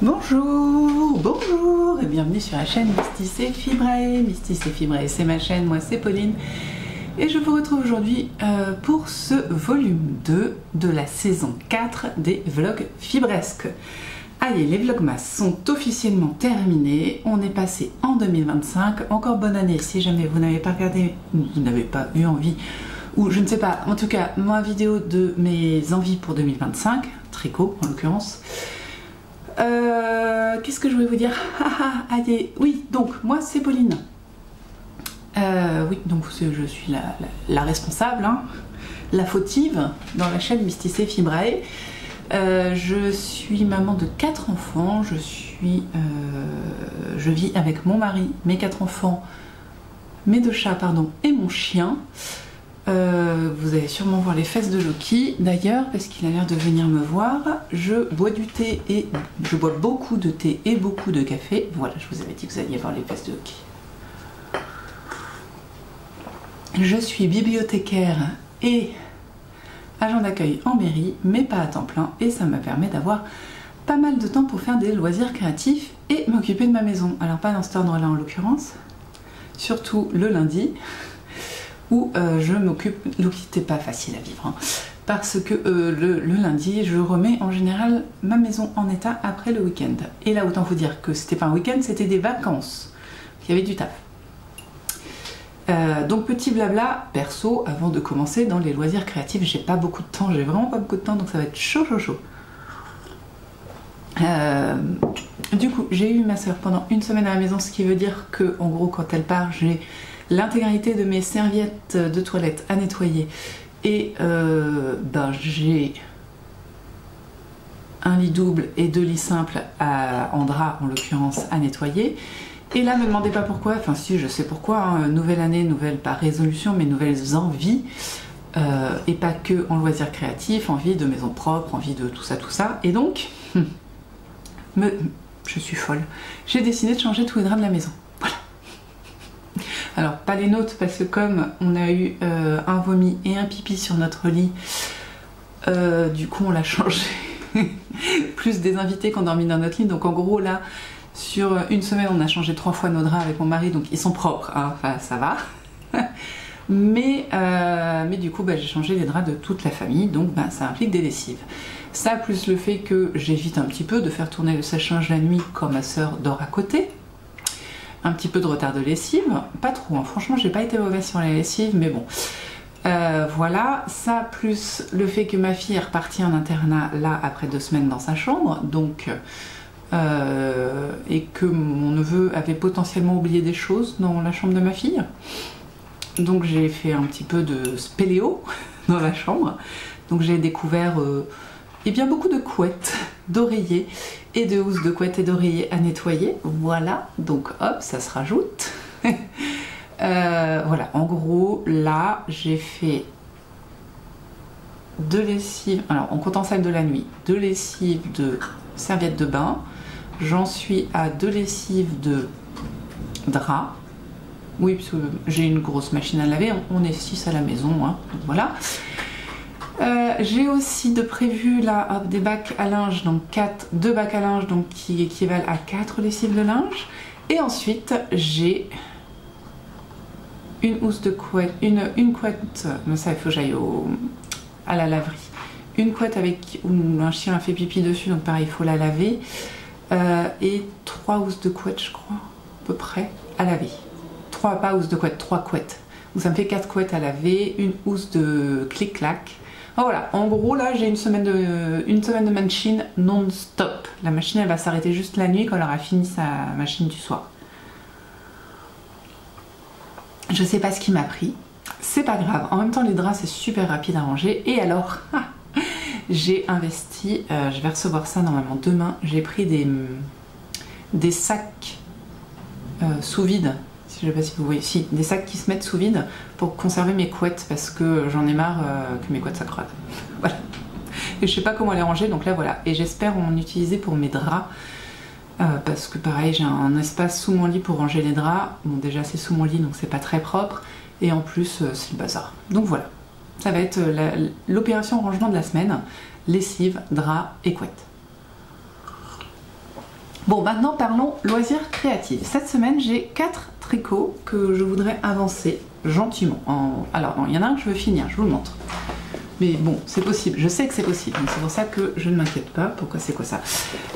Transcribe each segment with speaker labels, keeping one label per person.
Speaker 1: Bonjour, bonjour et bienvenue sur la chaîne Mystis et Fibrae. Mystis et Fibrae, c'est ma chaîne, moi c'est Pauline. Et je vous retrouve aujourd'hui pour ce volume 2 de la saison 4 des vlogs fibresques. Allez, les vlogmas sont officiellement terminés, on est passé en 2025, encore bonne année si jamais vous n'avez pas regardé, vous n'avez pas eu envie, ou je ne sais pas, en tout cas, ma vidéo de mes envies pour 2025, tricot en l'occurrence. Qu'est-ce que je voulais vous dire? Allez, oui, donc moi c'est Pauline. Oui, donc je suis la responsable, hein, la fautive dans la chaîne Mystis et Fibrae. Je suis maman de 4 enfants, je vis avec mon mari, mes 4 enfants, mes 2 chats, pardon, et mon chien. Vous allez sûrement voir les fesses de Loki d'ailleurs parce qu'il a l'air de venir me voir. Je bois du thé et je bois beaucoup de thé et beaucoup de café. Voilà, je vous avais dit que vous alliez voir les fesses de Loki. Je suis bibliothécaire et agent d'accueil en mairie, mais pas à temps plein, et ça me permet d'avoir pas mal de temps pour faire des loisirs créatifs et m'occuper de ma maison. Alors pas dans cet ordre-là en l'occurrence, surtout le lundi. Où je m'occupe, c'était pas facile à vivre, hein, parce que le lundi, je remets en général ma maison en état après le week-end. Et là, autant vous dire que c'était pas un week-end, c'était des vacances. Il y avait du taf. Donc petit blabla perso, avant de commencer dans les loisirs créatifs, j'ai pas beaucoup de temps, j'ai vraiment pas beaucoup de temps, donc ça va être chaud. Du coup, j'ai eu ma soeur pendant une semaine à la maison, ce qui veut dire que, en gros, quand elle part, j'ai l'intégralité de mes serviettes de toilette à nettoyer et j'ai un lit double et 2 lits simples en drap en l'occurrence à nettoyer. Et là, me demandez pas pourquoi, enfin si je sais pourquoi, hein, nouvelle année, nouvelle pas résolution mais nouvelles envies, et pas que en loisirs créatifs, envie de maison propre, envie de tout ça, et donc je suis folle, j'ai décidé de changer tous les draps de la maison. Alors pas les nôtres parce que comme on a eu un vomi et un pipi sur notre lit, du coup on l'a changé. Plus des invités qu'on a dormi dans notre lit, donc en gros là sur une semaine on a changé 3 fois nos draps avec mon mari, donc ils sont propres, hein, enfin ça va. mais du coup j'ai changé les draps de toute la famille, donc ça implique des lessives. Ça plus le fait que j'évite un petit peu de faire tourner le sèche-linge la nuit quand ma soeur dort à côté. Un petit peu de retard de lessive, pas trop, hein. Franchement j'ai pas été mauvaise sur la lessive, mais bon. Voilà, ça plus le fait que ma fille est repartie en internat là après 2 semaines dans sa chambre, donc et que mon neveu avait potentiellement oublié des choses dans la chambre de ma fille. Donc j'ai fait un petit peu de spéléo dans la chambre, donc j'ai découvert et bien beaucoup de couettes, d'oreillers et de housses de couettes et d'oreillers à nettoyer. Voilà, donc hop, ça se rajoute. Voilà, en gros, là, j'ai fait 2 lessives, alors en comptant celle de la nuit, 2 lessives de serviettes de bain. J'en suis à 2 lessives de draps. Oui, parce que j'ai une grosse machine à laver, on est 6 à la maison, hein, donc voilà. J'ai aussi de prévu là des bacs à linge, donc 2 bacs à linge donc qui équivalent à 4 lessives de linge. Et ensuite j'ai une housse de couette, une couette, mais ça il faut que j'aille à la laverie. Une couette avec où un chien a fait pipi dessus, donc pareil il faut la laver. Et 3 housses de couette je crois, à peu près, à laver. 3 pas housses de couette, 3 couettes. Donc ça me fait 4 couettes à laver, une housse de clic-clac. Voilà, en gros là j'ai une semaine de machine non-stop. La machine elle va s'arrêter juste la nuit quand elle aura fini sa machine du soir. Je sais pas ce qui m'a pris, c'est pas grave. En même temps les draps c'est super rapide à ranger. Et alors, j'ai investi, je vais recevoir ça normalement demain, j'ai pris des sacs sous vide. Je sais pas si vous voyez, si, des sacs qui se mettent sous vide pour conserver mes couettes parce que j'en ai marre que mes couettes s'accroissent. Voilà. Et je sais pas comment les ranger, donc là voilà. Et j'espère en utiliser pour mes draps parce que pareil, j'ai un espace sous mon lit pour ranger les draps. Bon, déjà c'est sous mon lit donc c'est pas très propre et en plus c'est le bazar. Donc voilà, ça va être l'opération rangement de la semaine, lessive, draps et couettes. Bon, maintenant parlons loisirs créatifs. Cette semaine, j'ai 4 tricots que je voudrais avancer gentiment. Alors, il y en a un que je veux finir, je vous le montre. Mais bon, c'est possible, je sais que c'est possible, donc c'est pour ça que je ne m'inquiète pas. Pourquoi c'est quoi ça?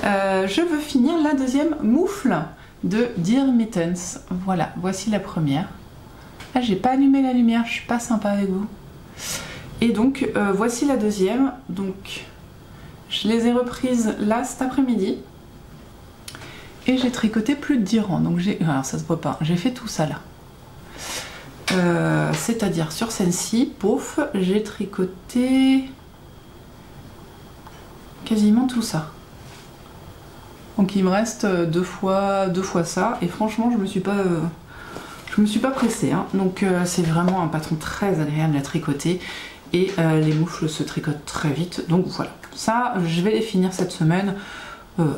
Speaker 1: Je veux finir la deuxième moufle de Dear Mittens. Voilà, voici la première. Ah, j'ai pas allumé la lumière, je suis pas sympa avec vous. Et donc, voici la deuxième. Donc, je les ai reprises là cet après-midi. Et j'ai tricoté plus de 10 rangs. Donc, alors ça se voit pas, j'ai fait tout ça là. C'est-à-dire sur celle-ci, pouf, j'ai tricoté quasiment tout ça. Donc il me reste deux fois ça, et franchement je me suis pas pressée, hein. Donc c'est vraiment un patron très agréable à tricoter, et les moufles se tricotent très vite. Donc voilà, ça je vais les finir cette semaine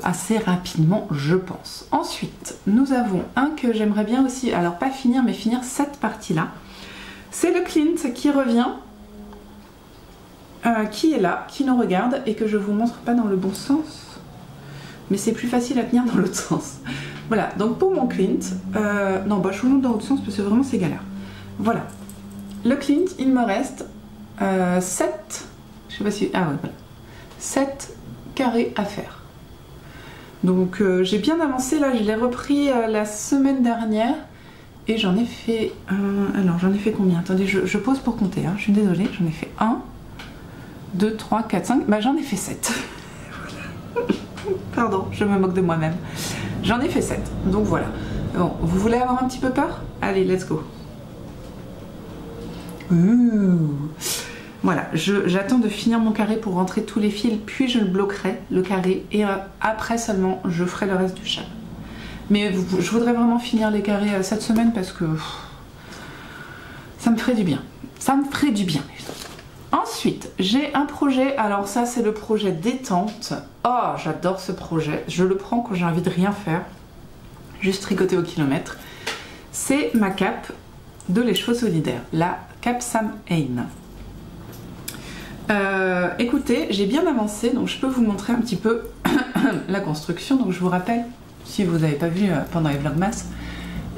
Speaker 1: assez rapidement, je pense. Ensuite, nous avons un que j'aimerais bien aussi, alors pas finir, mais finir cette partie-là. C'est le Clint qui revient, qui est là, qui nous regarde, et que je vous montre pas dans le bon sens, mais c'est plus facile à tenir dans l'autre sens. Voilà, donc pour mon Clint, non, bah je vous montre dans l'autre sens parce que vraiment c'est galère. Voilà, le Clint, il me reste 7, je sais pas si, ah ouais, voilà, 7 carrés à faire. Donc j'ai bien avancé là, je l'ai repris la semaine dernière et j'en ai fait alors j'en ai fait combien? Attendez, je pose pour compter, hein. Je suis désolée, j'en ai fait 1, 2, 3, 4, 5, bah j'en ai fait 7. Pardon, je me moque de moi-même. J'en ai fait 7, donc voilà. Bon, vous voulez avoir un petit peu peur? Allez, let's go. Voilà, j'attends de finir mon carré pour rentrer tous les fils, puis je le bloquerai, le carré, et après seulement je ferai le reste du châle. Mais je voudrais vraiment finir les carrés cette semaine parce que ça me ferait du bien. Ça me ferait du bien. Ensuite, j'ai un projet, alors ça c'est le projet détente. Oh, j'adore ce projet, je le prends quand j'ai envie de rien faire, juste tricoter au kilomètre. C'est ma cape de Les Chevaux Solidaires, la cape Sam Hain. Écoutez, j'ai bien avancé, donc je peux vous montrer un petit peu la construction. Donc je vous rappelle, si vous n'avez pas vu pendant les vlogmas,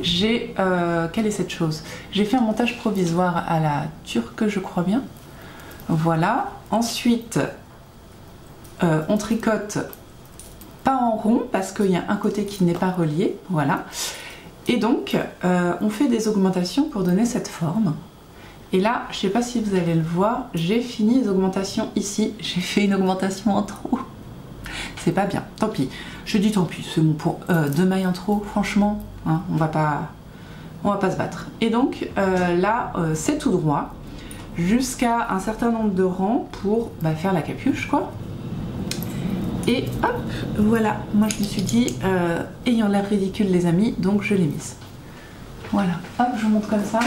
Speaker 1: j'ai quelle est cette chose? J'ai fait un montage provisoire à la turque, je crois bien. Voilà. Ensuite, on tricote pas en rond parce qu'il y a un côté qui n'est pas relié. Voilà. Et donc, on fait des augmentations pour donner cette forme. Et là, je sais pas si vous allez le voir, j'ai fini les augmentations ici. J'ai fait une augmentation en trop. C'est pas bien, tant pis. Je dis tant pis, c'est bon pour 2 mailles en trop, franchement, hein, on va pas se battre. Et donc là, c'est tout droit, jusqu'à un certain nombre de rangs pour faire la capuche, quoi. Et hop, voilà, moi je me suis dit, ayant l'air ridicule les amis, donc je l'ai mise. Voilà, hop, je vous montre comme ça.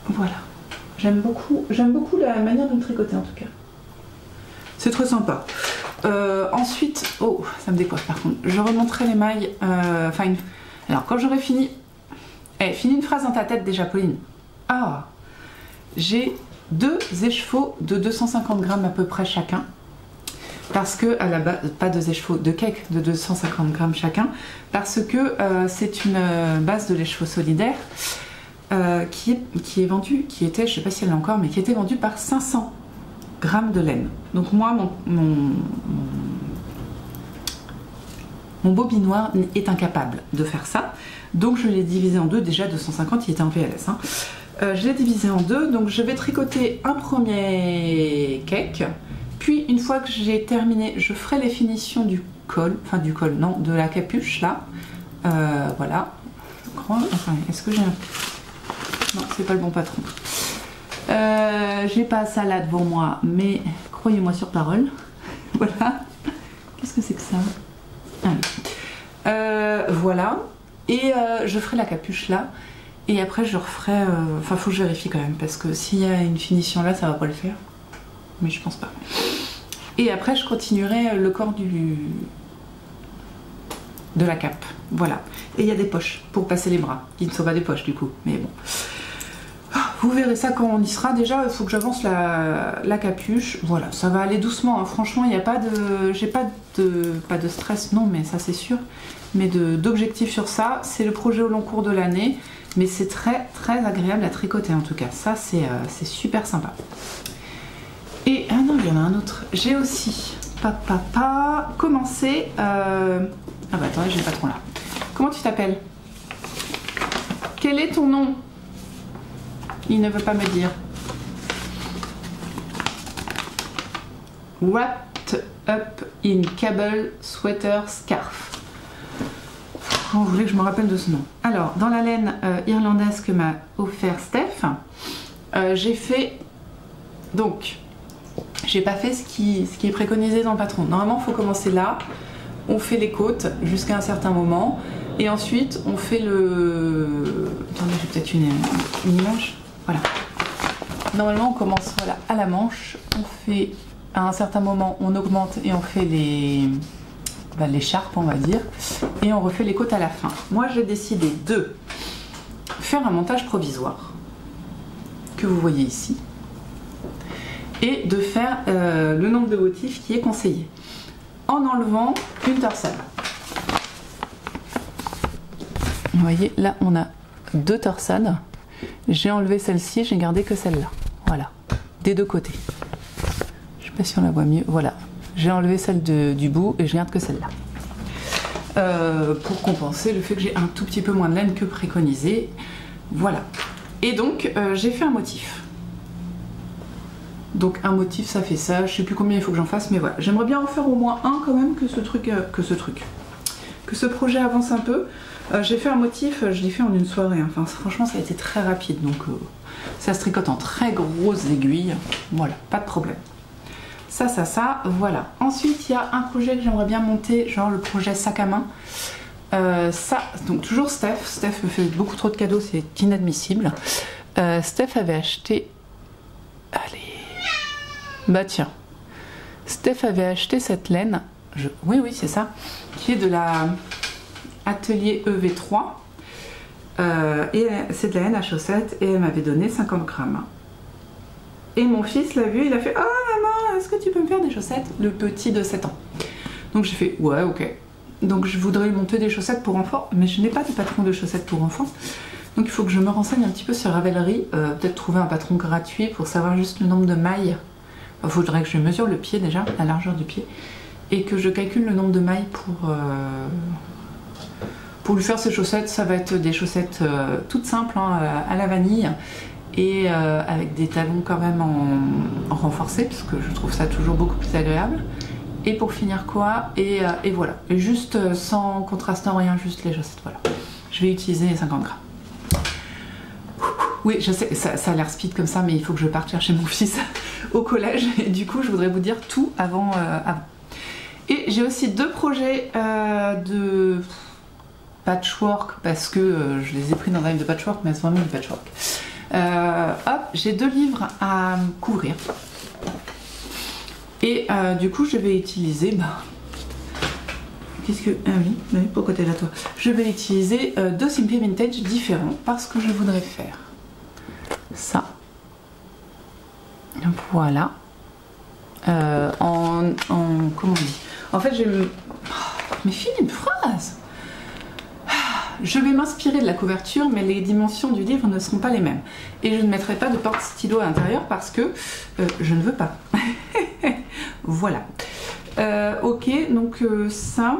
Speaker 1: Voilà, j'aime beaucoup la manière de me tricoter en tout cas. C'est très sympa. Ensuite, oh, ça me décoiffe par contre. Je remonterai les mailles. Alors quand j'aurai fini, finis une phrase dans ta tête déjà, Pauline. Ah, j'ai 2 écheveaux de 250 grammes à peu près chacun. Parce que à la base, pas 2 écheveaux, 2 cakes de 250 grammes chacun, parce que c'est une base de l'écheveau solidaire. Qui est vendue, qui était, je sais pas si elle est encore, mais qui était vendue par 500 grammes de laine. Donc moi, mon bobinoir est incapable de faire ça. Donc je l'ai divisé en deux, déjà 250, il était en PLS. Hein. Je l'ai divisé en deux, donc je vais tricoter un premier cake. Puis une fois que j'ai terminé, je ferai les finitions du col, enfin du col, non, de la capuche là. Voilà. Je crois, enfin, est-ce que j'ai un... Non, c'est pas le bon patron. J'ai pas ça là devant moi, mais croyez-moi sur parole. Voilà. Qu'est-ce que c'est que ça? Ah oui. Voilà. Et je ferai la capuche là. Et après, je referai... Enfin, faut que je vérifie quand même, parce que s'il y a une finition là, ça va pas le faire. Mais je pense pas. Et après, je continuerai le corps de la cape. Voilà. Et il y a des poches pour passer les bras, qui ne sont pas des poches du coup, mais bon. Vous verrez ça quand on y sera. Déjà, il faut que j'avance la capuche. Voilà, ça va aller doucement, hein. Franchement, il n'y a pas de... J'ai pas de stress, non, mais ça c'est sûr. Mais d'objectif sur ça. C'est le projet au long cours de l'année. Mais c'est très très agréable à tricoter en tout cas. Ça, c'est super sympa. Et... Ah non, il y en a un autre. J'ai aussi... commencé... Ah bah attendez, j'ai le patron là. Comment tu t'appelles? Quel est ton nom? Il ne veut pas me dire. Wrapped up in cable sweater scarf. Vous voulez que je me rappelle de ce nom? Alors, dans la laine irlandaise que m'a offert Steph, j'ai fait... Donc, j'ai pas fait ce qui est préconisé dans le patron. Normalement, il faut commencer là. On fait les côtes jusqu'à un certain moment. Et ensuite, on fait le... Attendez, j'ai peut-être une image. Voilà. Normalement, on commence voilà, à la manche. On fait, à un certain moment, on augmente et on fait l'écharpe, on va dire. Et on refait les côtes à la fin. Moi, j'ai décidé de faire un montage provisoire, que vous voyez ici. Et de faire le nombre de motifs qui est conseillé. En enlevant une torsade. Vous voyez, là, on a 2 torsades. J'ai enlevé celle-ci, j'ai gardé que celle-là. Voilà, des deux côtés. Je sais pas si on la voit mieux. Voilà, j'ai enlevé celle du bout et je garde que celle-là. Pour compenser le fait que j'ai un tout petit peu moins de laine que préconisé. Voilà. Et donc, j'ai fait un motif. Donc un motif, ça fait ça. Je sais plus combien il faut que j'en fasse, mais voilà. J'aimerais bien en faire au moins un quand même, que ce projet avance un peu. J'ai fait un motif, je l'ai fait en une soirée. Hein. Enfin, franchement, ça a été très rapide. Donc, ça se tricote en très grosses aiguilles. Voilà, pas de problème. Ça, voilà. Ensuite, il y a un projet que j'aimerais bien monter, genre le projet sac à main. Donc toujours Steph. Steph me fait beaucoup trop de cadeaux, c'est inadmissible. Steph avait acheté... Allez... Bah tiens. Steph avait acheté cette laine. Oui, c'est ça. Qui est de la... Atelier EV3 et c'est de la laine à chaussettes et elle m'avait donné 50 grammes et mon fils l'a vu, il a fait: oh maman, est-ce que tu peux me faire des chaussettes? Le petit de 7 ans. Donc j'ai fait ouais, ok. Donc je voudrais monter des chaussettes pour enfants, mais je n'ai pas de patron de chaussettes pour enfants, donc il faut que je me renseigne un petit peu sur Ravelry, peut-être trouver un patron gratuit pour savoir juste le nombre de mailles. Il faudrait que je mesure le pied déjà, la largeur du pied, et que je calcule le nombre de mailles pour lui faire ses chaussettes. Ça va être des chaussettes toutes simples, hein, à la vanille, et avec des talons quand même en renforcé, parce que je trouve ça toujours beaucoup plus agréable. Et pour finir quoi, et voilà, et juste sans contrastant, rien, juste les chaussettes, voilà. Je vais utiliser les 50 grammes. Oui, je sais, ça a l'air speed comme ça, mais il faut que je parte chercher mon fils au collège, et du coup je voudrais vous dire tout avant. Et j'ai aussi 2 projets de patchwork, parce que je les ai pris dans un livre de patchwork, mais c'est vraiment du patchwork. Hop, j'ai 2 livres à couvrir. Et du coup, je vais utiliser... Qu'est-ce que... Ah oui, pourquoi t'es là toi? Je vais utiliser 2 Simply Vintage différents, parce que je voudrais faire ça. Voilà. Comment on dit? En fait, j'ai... Mais finis une phrase! Je vais m'inspirer de la couverture, mais les dimensions du livre ne seront pas les mêmes. Et je ne mettrai pas de porte-stylo à l'intérieur parce que je ne veux pas. Voilà. Ok, donc ça.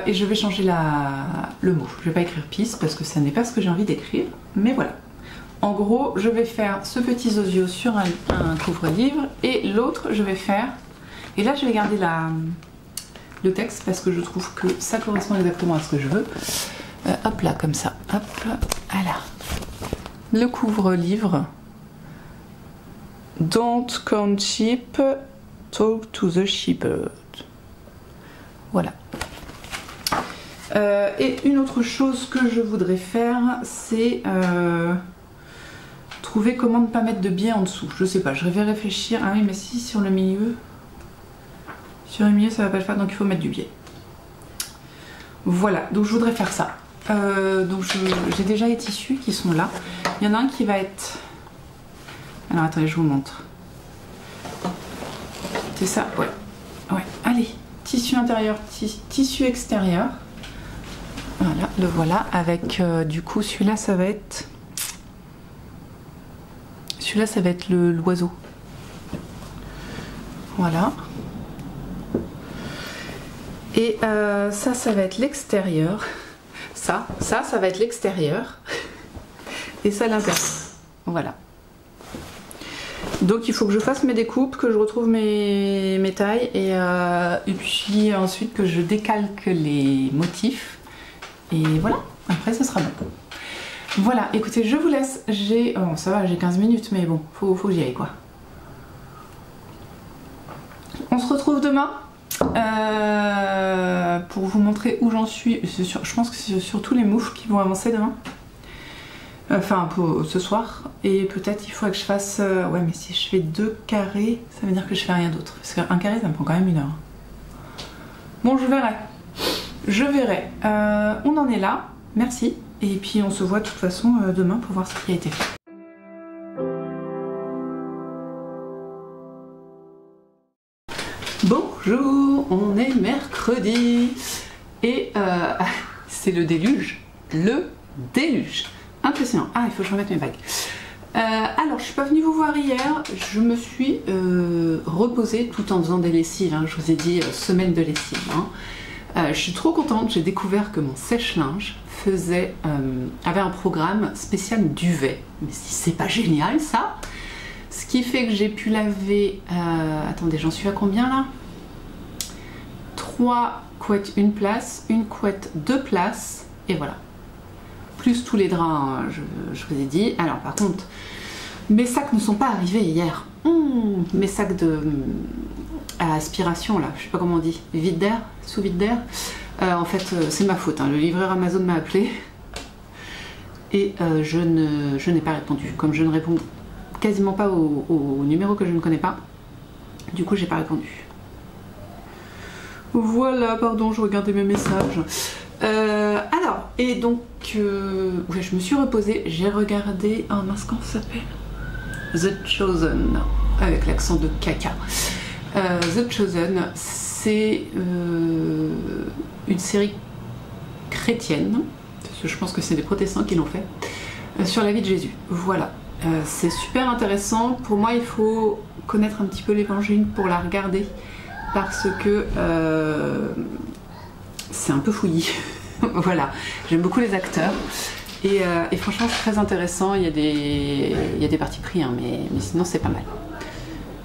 Speaker 1: Et je vais changer le mot. Je ne vais pas écrire pisse parce que ça n'est pas ce que j'ai envie d'écrire. Mais voilà. En gros, je vais faire ce petit zozio sur un couvre-livre et l'autre, je vais faire... Et là, je vais garder le texte parce que je trouve que ça correspond exactement à ce que je veux. Hop là, comme ça. Hop, voilà. Le couvre-livre. Don't count sheep, talk to the shepherd. Voilà. Et une autre chose que je voudrais faire, c'est trouver comment ne pas mettre de biais en dessous. Je sais pas, je vais réfléchir. Ah oui, mais si, sur le milieu... Sur le milieu, ça va pas le faire, donc il faut mettre du biais. Voilà, donc je voudrais faire ça. donc j'ai déjà les tissus qui sont là. Il y en a un qui va être... Alors attendez, je vous montre. C'est ça, ouais. Ouais, allez. Tissu intérieur, tissu extérieur. Voilà, le voilà. Avec du coup, celui-là, ça va être... Celui-là, ça va être l'oiseau. Voilà. Et ça va être l'extérieur. Ça va être l'extérieur. Et ça, l'intérieur. Voilà. Donc il faut que je fasse mes découpes, que je retrouve mes tailles et puis ensuite que je décalque les motifs. Et voilà, après ce sera bon. Voilà, écoutez, je vous laisse. J'ai... Oh, ça va, j'ai 15 minutes, mais bon, faut que j'y aille quoi. On se retrouve demain pour vous montrer où j'en suis. Je pense que c'est surtout les moufles qui vont avancer demain. Enfin, pour ce soir. Et peut-être il faudrait que je fasse... ouais, mais si je fais 2 carrés, ça veut dire que je fais rien d'autre. Parce qu'un carré, ça me prend quand même 1 heure. Bon, je verrai. Je verrai. On en est là. Merci. Et puis on se voit de toute façon demain pour voir ce qui a été fait. Bonjour, on est mercredi. Et c'est le déluge. Le déluge. Impressionnant. Ah, il faut que je remette mes bagues. Alors, je suis pas venue vous voir hier. Je me suis reposée tout en faisant des lessives. Hein. Je vous ai dit semaine de lessive. Hein. Je suis trop contente. J'ai découvert que mon sèche-linge avait un programme spécial duvet. Mais c'est pas génial ça. Ce qui fait que j'ai pu laver... attendez, j'en suis à combien là? 3 couettes, 1 place, 1 couette, 2 places. Et voilà. Plus tous les draps, hein, je vous ai dit. Alors par contre, mes sacs ne sont pas arrivés hier. Mes sacs à aspiration là, je sais pas comment on dit, vide d'air, sous vide d'air. En fait, c'est ma faute. Hein. Le livreur Amazon m'a appelé et je n'ai pas répondu. Comme je ne réponds quasiment pas au numéro que je ne connais pas, du coup j'ai pas répondu. Voilà, pardon, je regardais mes messages. Alors, et donc, ouais, je me suis reposée, j'ai regardé, oh mince, comment ça s'appelle? The Chosen, avec l'accent de caca. The Chosen, c'est une série chrétienne, parce que je pense que c'est des protestants qui l'ont fait, sur la vie de Jésus. Voilà, c'est super intéressant. Pour moi, il faut connaître un petit peu l'évangile pour la regarder, parce que c'est un peu fouillis. Voilà, j'aime beaucoup les acteurs et franchement c'est très intéressant. Il y a des partis pris, hein, mais sinon c'est pas mal.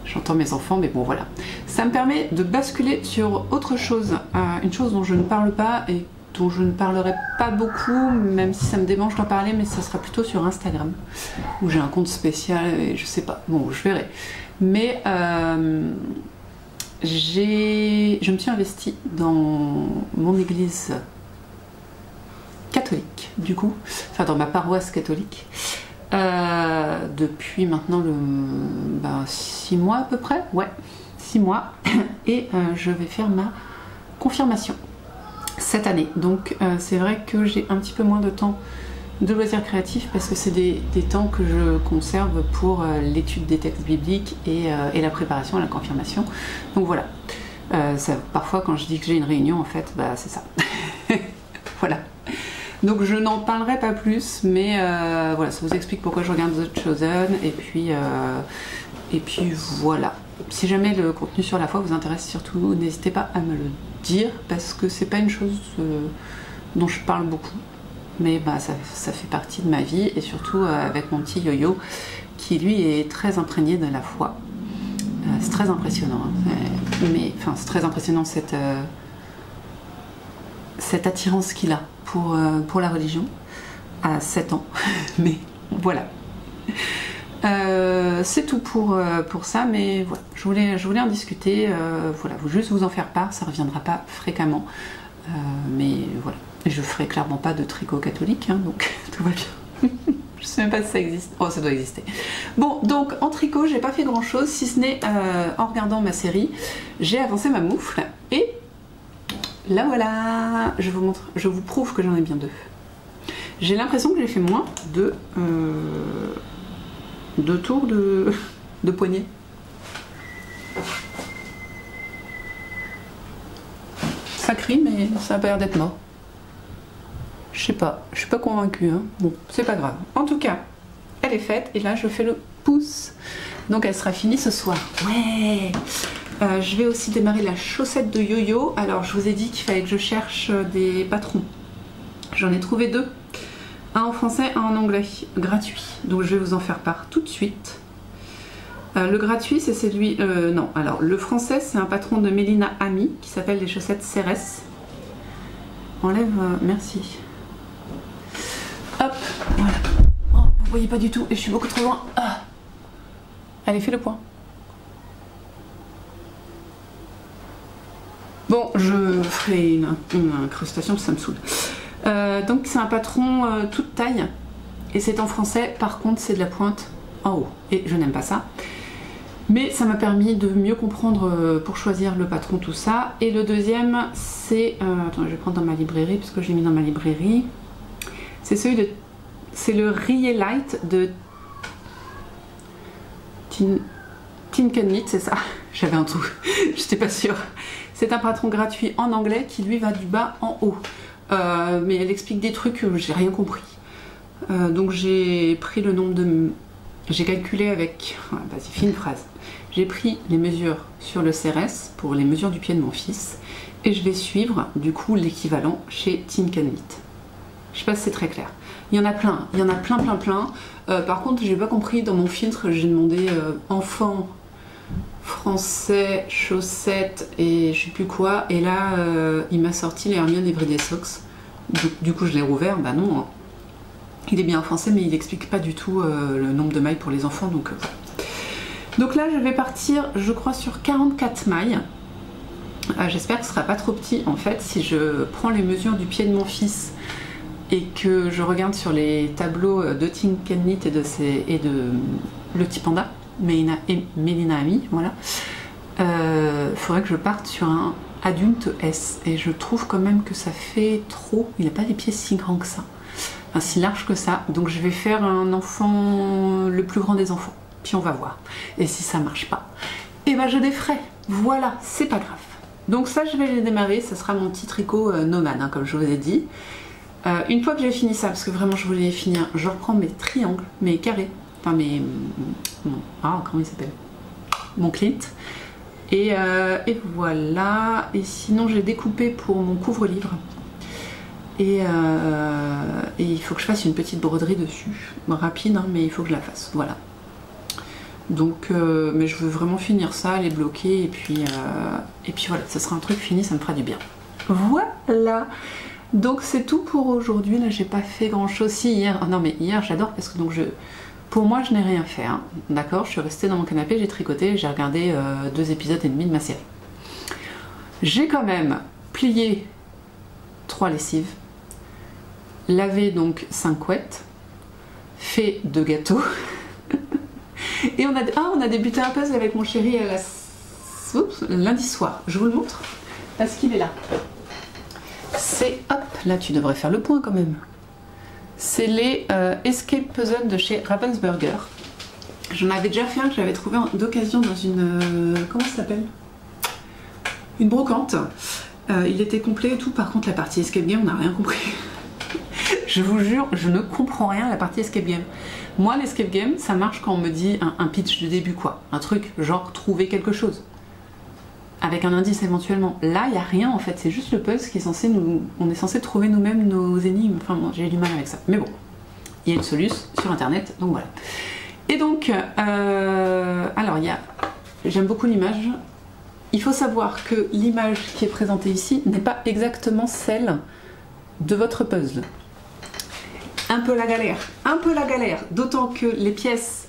Speaker 1: J'entends mes enfants, mais bon voilà. Ça me permet de basculer sur autre chose, une chose dont je ne parle pas et dont je ne parlerai pas beaucoup, même si ça me démange d'en parler, mais ça sera plutôt sur Instagram, où j'ai un compte spécial et je sais pas, bon je verrai. Mais je me suis investie dans mon église catholique, du coup, enfin dans ma paroisse catholique, depuis maintenant 6 mois à peu près, ouais, 6 mois, et je vais faire ma confirmation cette année. Donc c'est vrai que j'ai un petit peu moins de temps de loisirs créatifs parce que c'est des temps que je conserve pour l'étude des textes bibliques et la préparation à la confirmation. Donc voilà, parfois quand je dis que j'ai une réunion, en fait, c'est ça. Voilà. Donc je n'en parlerai pas plus, mais voilà, ça vous explique pourquoi je regarde The Chosen, et puis voilà. Si jamais le contenu sur la foi vous intéresse, surtout n'hésitez pas à me le dire, parce que c'est pas une chose dont je parle beaucoup, mais ça fait partie de ma vie, et surtout avec mon petit yo-yo, qui lui est très imprégné de la foi. C'est très impressionnant, hein. Mais enfin c'est très impressionnant cette attirance qu'il a pour la religion à 7 ans. Mais voilà. C'est tout pour ça, mais voilà, je voulais en discuter, voilà, juste vous en faire part, ça reviendra pas fréquemment, mais voilà, et je ferai clairement pas de tricot catholique, hein, donc tout va bien. Je sais même pas si ça existe. Oh, ça doit exister. Bon, donc en tricot, j'ai pas fait grand chose, si ce n'est en regardant ma série, j'ai avancé ma moufle, et là voilà, je vous montre, je vous prouve que j'en ai bien 2. J'ai l'impression que j'ai fait moins de tours de poignet. Ça crie, mais ça a pas l'air d'être mort. Je sais pas, je suis pas convaincue. Hein. Bon, c'est pas grave. En tout cas, elle est faite et là je fais le pouce. Donc elle sera finie ce soir. Ouais. Je vais aussi démarrer la chaussette de yo-yo. Alors je vous ai dit qu'il fallait que je cherche des patrons. J'en ai trouvé deux. Un en français, un en anglais, gratuit. Donc je vais vous en faire part tout de suite. Le gratuit, c'est celui... non, alors le français, c'est un patron de Mélina Ami qui s'appelle les chaussettes Cérès. Enlève, merci. Hop, voilà. Oh, vous voyez pas du tout et je suis beaucoup trop loin. Ah. Allez, fais le point. Bon, je ferai une incrustation parce que ça me saoule. Donc c'est un patron toute taille et c'est en français. Par contre, c'est de la pointe en haut et je n'aime pas ça. Mais ça m'a permis de mieux comprendre pour choisir le patron, tout ça. Et le deuxième, c'est... attends, je vais prendre dans ma librairie, parce que je l'ai mis dans ma librairie. C'est celui de... C'est le Rie Light de... Tinkenit, c'est ça. J'avais un trou, j'étais pas sûre. C'est un patron gratuit en anglais qui, lui, va du bas en haut. Mais elle explique des trucs que j'ai rien compris. Donc j'ai pris le nombre de... J'ai calculé avec... Vas-y, fais une phrase. J'ai pris les mesures sur le CRS pour les mesures du pied de mon fils et je vais suivre du coup l'équivalent chez Tinkenit. Je sais pas si c'est très clair. Il y en a plein, il y en a plein. Par contre, j'ai pas compris dans mon filtre, j'ai demandé enfant, français, chaussettes et je sais plus quoi. Et là, il m'a sorti les Hermione Everyday Socks. Du coup, je l'ai rouvert, bah non. Hein. Il est bien en français, mais il explique pas du tout le nombre de mailles pour les enfants, donc voilà. Donc là, je vais partir, je crois, sur 44 mailles. J'espère que ce sera pas trop petit, en fait, si je prends les mesures du pied de mon fils et que je regarde sur les tableaux de Tinkenit et de Le Petit Panda, Mélina Ami, voilà. Faudrait que je parte sur un adulte S. Et je trouve quand même que ça fait trop. Il n'a pas des pieds si grands que ça. Enfin, si large que ça. Donc je vais faire un enfant, le plus grand des enfants. Puis on va voir. Et si ça marche pas, et ben je défrais. Voilà, c'est pas grave. Donc ça, je vais les démarrer. Ça sera mon petit tricot nomade, hein, comme je vous ai dit. Une fois que j'ai fini ça, parce que vraiment je voulais finir, je reprends mes triangles, mes carrés, enfin mes... comment il s'appelle, mon clit. Et voilà. Et sinon, j'ai découpé pour mon couvre-livre. Et il faut que je fasse une petite broderie dessus. Rapide, hein, mais il faut que je la fasse. Voilà. Donc, mais je veux vraiment finir ça, les bloquer, et puis voilà, ça sera un truc fini, ça me fera du bien. Voilà. Donc c'est tout pour aujourd'hui. Là, j'ai pas fait grand chose. Si, hier, oh non mais hier j'adore parce que donc pour moi je n'ai rien fait. Hein. D'accord, je suis restée dans mon canapé, j'ai tricoté, j'ai regardé 2 épisodes et demi de ma série. J'ai quand même plié 3 lessives, lavé donc 5 couettes, fait 2 gâteaux. Et on a débuté un puzzle avec mon chéri lundi soir. Je vous le montre parce qu'il est là. C'est, hop, là tu devrais faire le point quand même. C'est les Escape Puzzle de chez Ravensburger. J'en avais déjà fait un que j'avais trouvé d'occasion dans une... comment ça s'appelle? Une brocante. Il était complet et tout. Par contre, la partie Escape Game, on n'a rien compris. Je vous jure, je ne comprends rien à la partie Escape Game. Moi, l'Escape Game, ça marche quand on me dit un pitch de début, quoi. Un truc genre trouver quelque chose. Avec un indice éventuellement. Là, il n'y a rien en fait. C'est juste le puzzle qui est censé nous... On est censé trouver nous-mêmes nos énigmes. Enfin, bon, j'ai du mal avec ça. Mais bon, il y a une solution sur internet, donc voilà. Et donc, alors, j'aime beaucoup l'image. Il faut savoir que l'image qui est présentée ici n'est pas exactement celle de votre puzzle. Un peu la galère, d'autant que les pièces...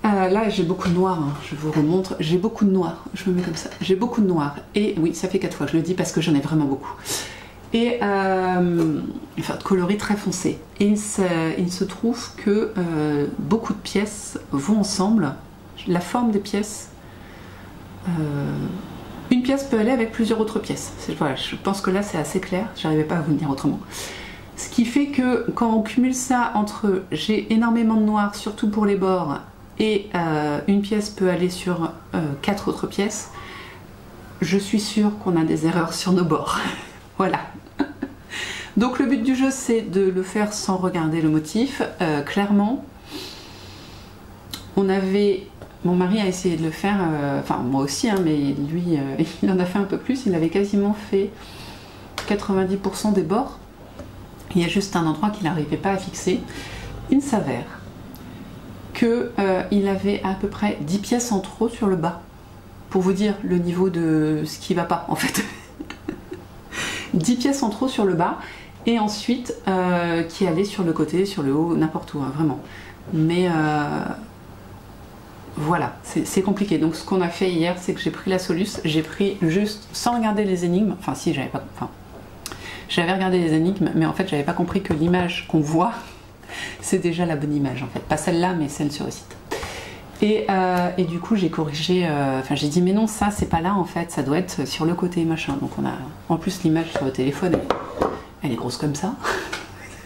Speaker 1: là j'ai beaucoup de noir, hein, je vous remontre, j'ai beaucoup de noir, je me mets comme ça, j'ai beaucoup de noir, et oui, ça fait 4 fois que je le dis parce que j'en ai vraiment beaucoup. Et enfin, de coloris très foncés. Et il se trouve que beaucoup de pièces vont ensemble, la forme des pièces... une pièce peut aller avec plusieurs autres pièces. Voilà, je pense que là c'est assez clair, j'arrivais pas à vous le dire autrement. Ce qui fait que quand on cumule ça entre j'ai énormément de noir, surtout pour les bords, et une pièce peut aller sur 4 autres pièces, je suis sûre qu'on a des erreurs sur nos bords. Voilà. Donc le but du jeu, c'est de le faire sans regarder le motif. Clairement, mon mari a essayé de le faire, enfin moi aussi, hein, mais lui, il en a fait un peu plus. Il avait quasiment fait 90% des bords. Il y a juste un endroit qu'il n'arrivait pas à fixer. Il s'avère qu'il avait à peu près 10 pièces en trop sur le bas. Pour vous dire le niveau de ce qui va pas en fait. 10 pièces en trop sur le bas et ensuite qui allaient sur le côté, sur le haut, n'importe où, hein, vraiment. Mais voilà, c'est compliqué. Donc ce qu'on a fait hier, c'est que j'ai pris la soluce, j'ai pris juste sans regarder les énigmes, enfin si j'avais pas... Enfin, j'avais regardé les énigmes, mais en fait j'avais pas compris que l'image qu'on voit, c'est déjà la bonne image en fait. Pas celle-là, mais celle sur le site. Et du coup j'ai corrigé, enfin j'ai dit mais non, ça c'est pas là en fait, ça doit être sur le côté machin. Donc on a en plus l'image sur le téléphone, elle est grosse comme ça.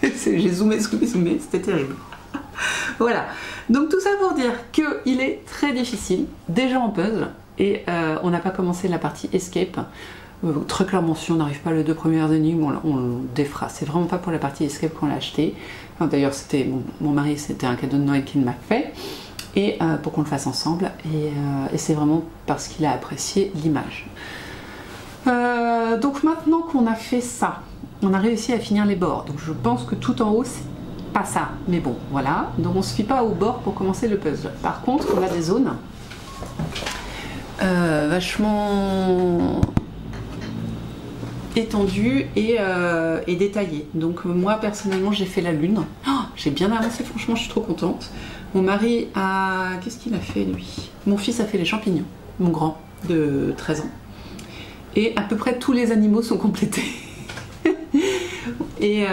Speaker 1: J'ai zoomé, c'était terrible. Voilà, donc tout ça pour dire qu'il est très difficile, déjà en puzzle, et on n'a pas commencé la partie escape. Très clairement, si on n'arrive pas les 2 premières énigmes, on le défera. C'est vraiment pas pour la partie escape qu'on l'a acheté. Enfin, d'ailleurs, c'était mon mari, c'était un cadeau de Noël qu'il m'a fait, et pour qu'on le fasse ensemble. Et c'est vraiment parce qu'il a apprécié l'image. Donc maintenant qu'on a fait ça, on a réussi à finir les bords. Donc je pense que tout en haut, c'est pas ça. Mais bon, voilà. Donc on se fie pas au bord pour commencer le puzzle. Par contre, on a des zones vachement étendue et détaillée. Donc moi personnellement j'ai fait la lune. Oh, j'ai bien avancé, franchement je suis trop contente. Mon mari a... Qu'est-ce qu'il a fait lui? Mon fils a fait les champignons, mon grand de 13 ans. Et à peu près tous les animaux sont complétés. et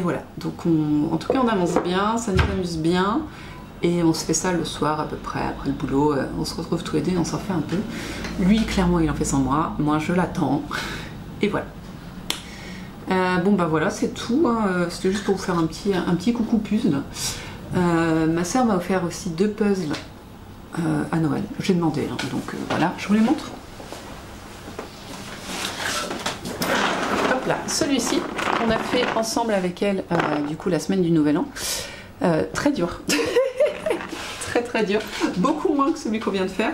Speaker 1: voilà. Donc en tout cas on avance bien, ça nous amuse bien. Et on se fait ça le soir à peu près, après le boulot. On se retrouve tous les deux, on s'en fait un peu. Lui clairement il en fait sans moi, moi je l'attends. Et voilà. Bon bah voilà, c'est tout, hein. C'était juste pour vous faire un petit coucou puzzle. Ma soeur m'a offert aussi 2 puzzles à Noël, j'ai demandé, hein. Donc voilà, je vous les montre. Hop là, celui-ci, on a fait ensemble avec elle, du coup la semaine du Nouvel An. Très dur, très dur, beaucoup moins que celui qu'on vient de faire.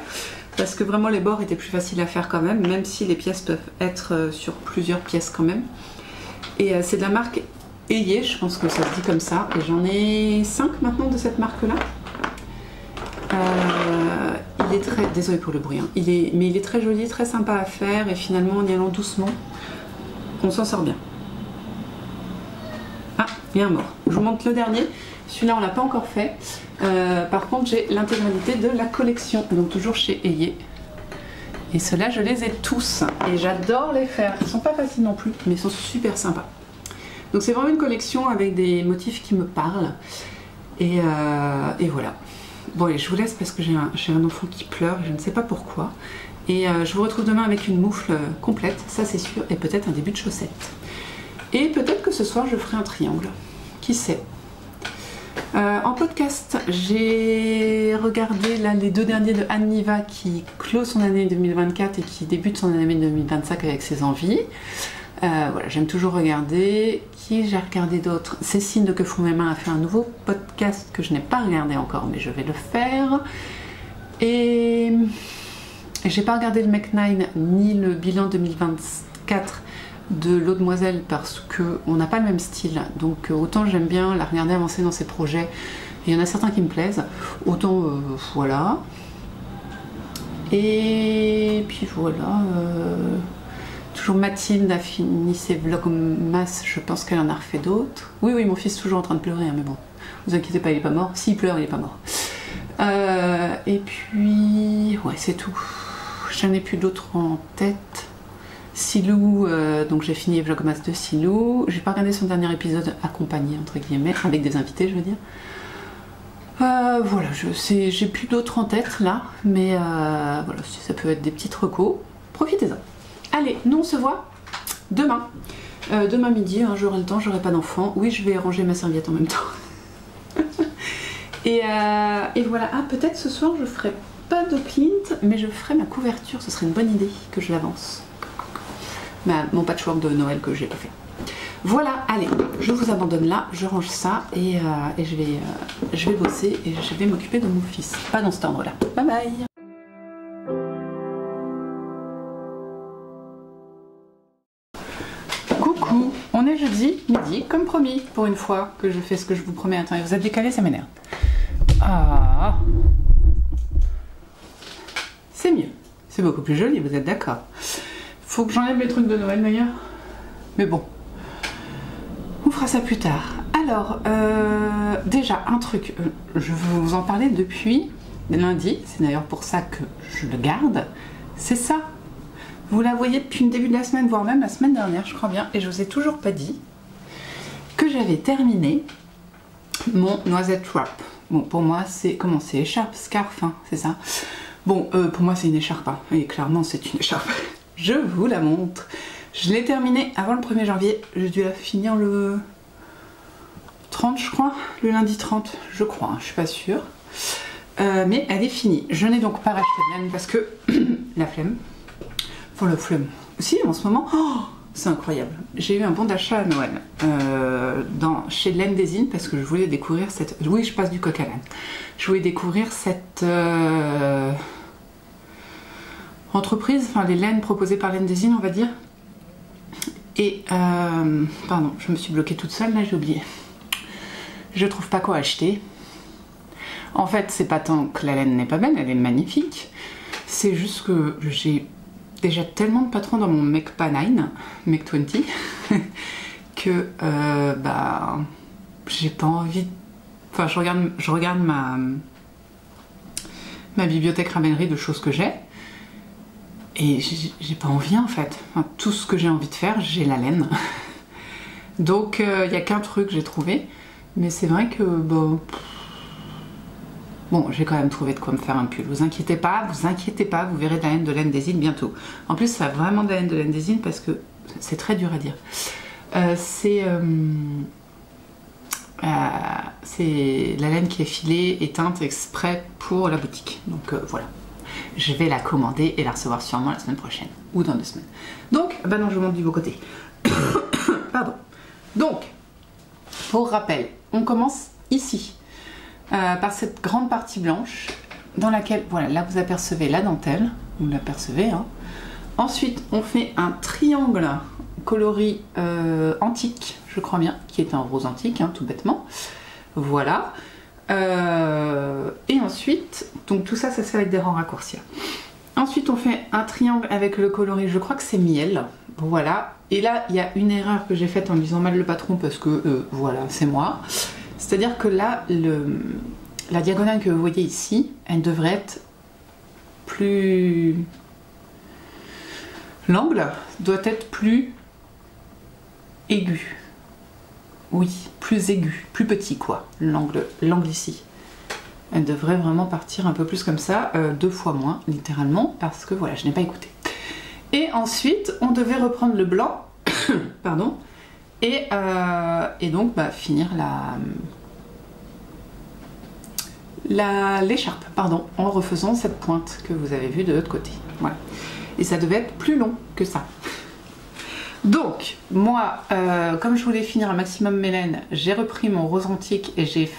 Speaker 1: Parce que vraiment les bords étaient plus faciles à faire quand même si les pièces peuvent être sur plusieurs pièces quand même. Et c'est de la marque Ayé, je pense que ça se dit comme ça. Et j'en ai 5 maintenant de cette marque-là. Il est très... Désolée pour le bruit, hein. Mais il est très joli, très sympa à faire. Et finalement, en y allant doucement, on s'en sort bien. Ah, il y a un mort. Je vous montre le dernier. Celui-là, on l'a pas encore fait. Par contre, j'ai l'intégralité de la collection, donc toujours chez Ayé. Et ceux-là, je les ai tous. Et j'adore les faire. Ils sont pas faciles non plus, mais ils sont super sympas. Donc c'est vraiment une collection avec des motifs qui me parlent. Et voilà. Bon, allez, je vous laisse parce que j'ai un enfant qui pleure, je ne sais pas pourquoi. Et je vous retrouve demain avec une moufle complète, ça c'est sûr, et peut-être un début de chaussettes. Et peut-être que ce soir, je ferai un triangle. Qui sait? En podcast, j'ai regardé là, les 2 derniers de Anne Niva qui clôt son année 2024 et qui débute son année 2025 avec ses envies. Voilà, j'aime toujours regarder. Qui j'ai regardé d'autres? Cécile de Que font mes mains a fait un nouveau podcast que je n'ai pas regardé encore, mais je vais le faire. Et j'ai pas regardé le Make 9 ni le bilan 2024 de L'Eau Demoiselle parce qu'on n'a pas le même style, donc autant j'aime bien la regarder avancer dans ses projets, il y en a certains qui me plaisent, autant voilà. Et puis voilà, toujours Mathilde a fini ses vlogmas, je pense qu'elle en a refait d'autres. Oui, mon fils est toujours en train de pleurer, hein, mais bon, vous inquiétez pas, il est pas mort. S'il pleure, il est pas mort. Et puis, ouais, c'est tout. J'en ai plus d'autres en tête. Silou, donc j'ai fini Vlogmas de Silou. J'ai pas regardé son dernier épisode accompagné, entre guillemets, avec des invités, je veux dire. Voilà, j'ai plus d'autres en tête là, mais voilà, si ça peut être des petites recos, profitez-en. Allez, nous on se voit demain Demain midi, hein, j'aurai le temps, j'aurai pas d'enfant. Oui, je vais ranger ma serviette en même temps. et voilà. Ah, peut-être ce soir je ferai pas de Clint, mais je ferai ma couverture. Ce serait une bonne idée que je l'avance. Mon patchwork de Noël que j'ai pas fait. Voilà, allez, je vous abandonne là, je range ça et je vais bosser et je vais m'occuper de mon fils. Pas dans cet ordre-là. Bye bye. Coucou, on est jeudi midi, comme promis, pour une fois que je fais ce que je vous promets. Attendez, vous êtes décalé, ça m'énerve. Ah, c'est mieux, c'est beaucoup plus joli, vous êtes d'accord. Faut que j'enlève mes trucs de Noël d'ailleurs, mais bon. On fera ça plus tard. Alors, déjà, un truc, je veux vous en parler depuis lundi, c'est d'ailleurs pour ça que je le garde, c'est ça. Vous la voyez depuis le début de la semaine, voire même la semaine dernière, je crois bien, et je vous ai toujours pas dit que j'avais terminé mon noisette wrap. Bon, pour moi, c'est, comment c'est, écharpe, scarf, hein, c'est ça. Bon, pour moi, c'est une écharpe, hein, et clairement, c'est une écharpe. Je vous la montre. Je l'ai terminée avant le 1er janvier, j'ai dû la finir le 30 je crois, le lundi 30 je crois, hein, je suis pas sûre. Mais elle est finie. Je n'ai donc pas racheté de laine parce que la flemme, enfin le flemme aussi en ce moment, oh, c'est incroyable. J'ai eu un bon d'achat à Noël chez Laine des Innes parce que je voulais découvrir cette... Oui, je passe du coq à l'âne. Je voulais découvrir cette... entreprise, enfin les laines proposées par Laine des Innes on va dire. Et pardon, je me suis bloquée toute seule là, j'ai oublié. Je trouve pas quoi acheter. En fait, c'est pas tant que la laine n'est pas belle, elle est magnifique. C'est juste que j'ai déjà tellement de patrons dans mon Mecpa 9, Mec 20, que bah j'ai pas envie. Enfin, je regarde ma bibliothèque ramènerie de choses que j'ai. Et j'ai pas envie en fait. Enfin, tout ce que j'ai envie de faire, j'ai la laine. Donc il n'y a qu'un truc que j'ai trouvé. Mais c'est vrai que bon, j'ai quand même trouvé de quoi me faire un pull. Vous inquiétez pas, vous verrez de la laine de Laine des Innes bientôt. En plus, ça a vraiment de la laine de Laine des Innes parce que c'est très dur à dire. C'est la laine qui est filée et teinte exprès pour la boutique. Donc voilà. Je vais la commander et la recevoir sûrement la semaine prochaine ou dans 2 semaines. Donc, bah non, je vous montre du beau côté. Pardon. Donc, pour rappel, on commence ici par cette grande partie blanche dans laquelle, voilà, là vous apercevez la dentelle, vous l'apercevez. Hein. Ensuite, on fait un triangle coloris antique, je crois bien, qui est un rose antique, hein, tout bêtement. Voilà. Et ensuite, donc tout ça, ça se fait avec des rangs raccourcis. Ensuite, on fait un triangle avec le coloris, je crois que c'est miel. Voilà. Et là, il y a une erreur que j'ai faite en lisant mal le patron parce que, voilà, c'est moi. C'est-à-dire que là, la diagonale que vous voyez ici, elle devrait être plus... L'angle doit être plus aigu. Oui, plus aigu, plus petit quoi, l'angle ici. Elle devrait vraiment partir un peu plus comme ça, 2 fois moins, littéralement, parce que voilà, je n'ai pas écouté. Et ensuite, on devait reprendre le blanc, pardon, et donc bah, finir l'écharpe, pardon, en refaisant cette pointe que vous avez vue de l'autre côté. Voilà. Et ça devait être plus long que ça. Donc, moi, comme je voulais finir un maximum mes laines, j'ai repris mon rose antique et j'ai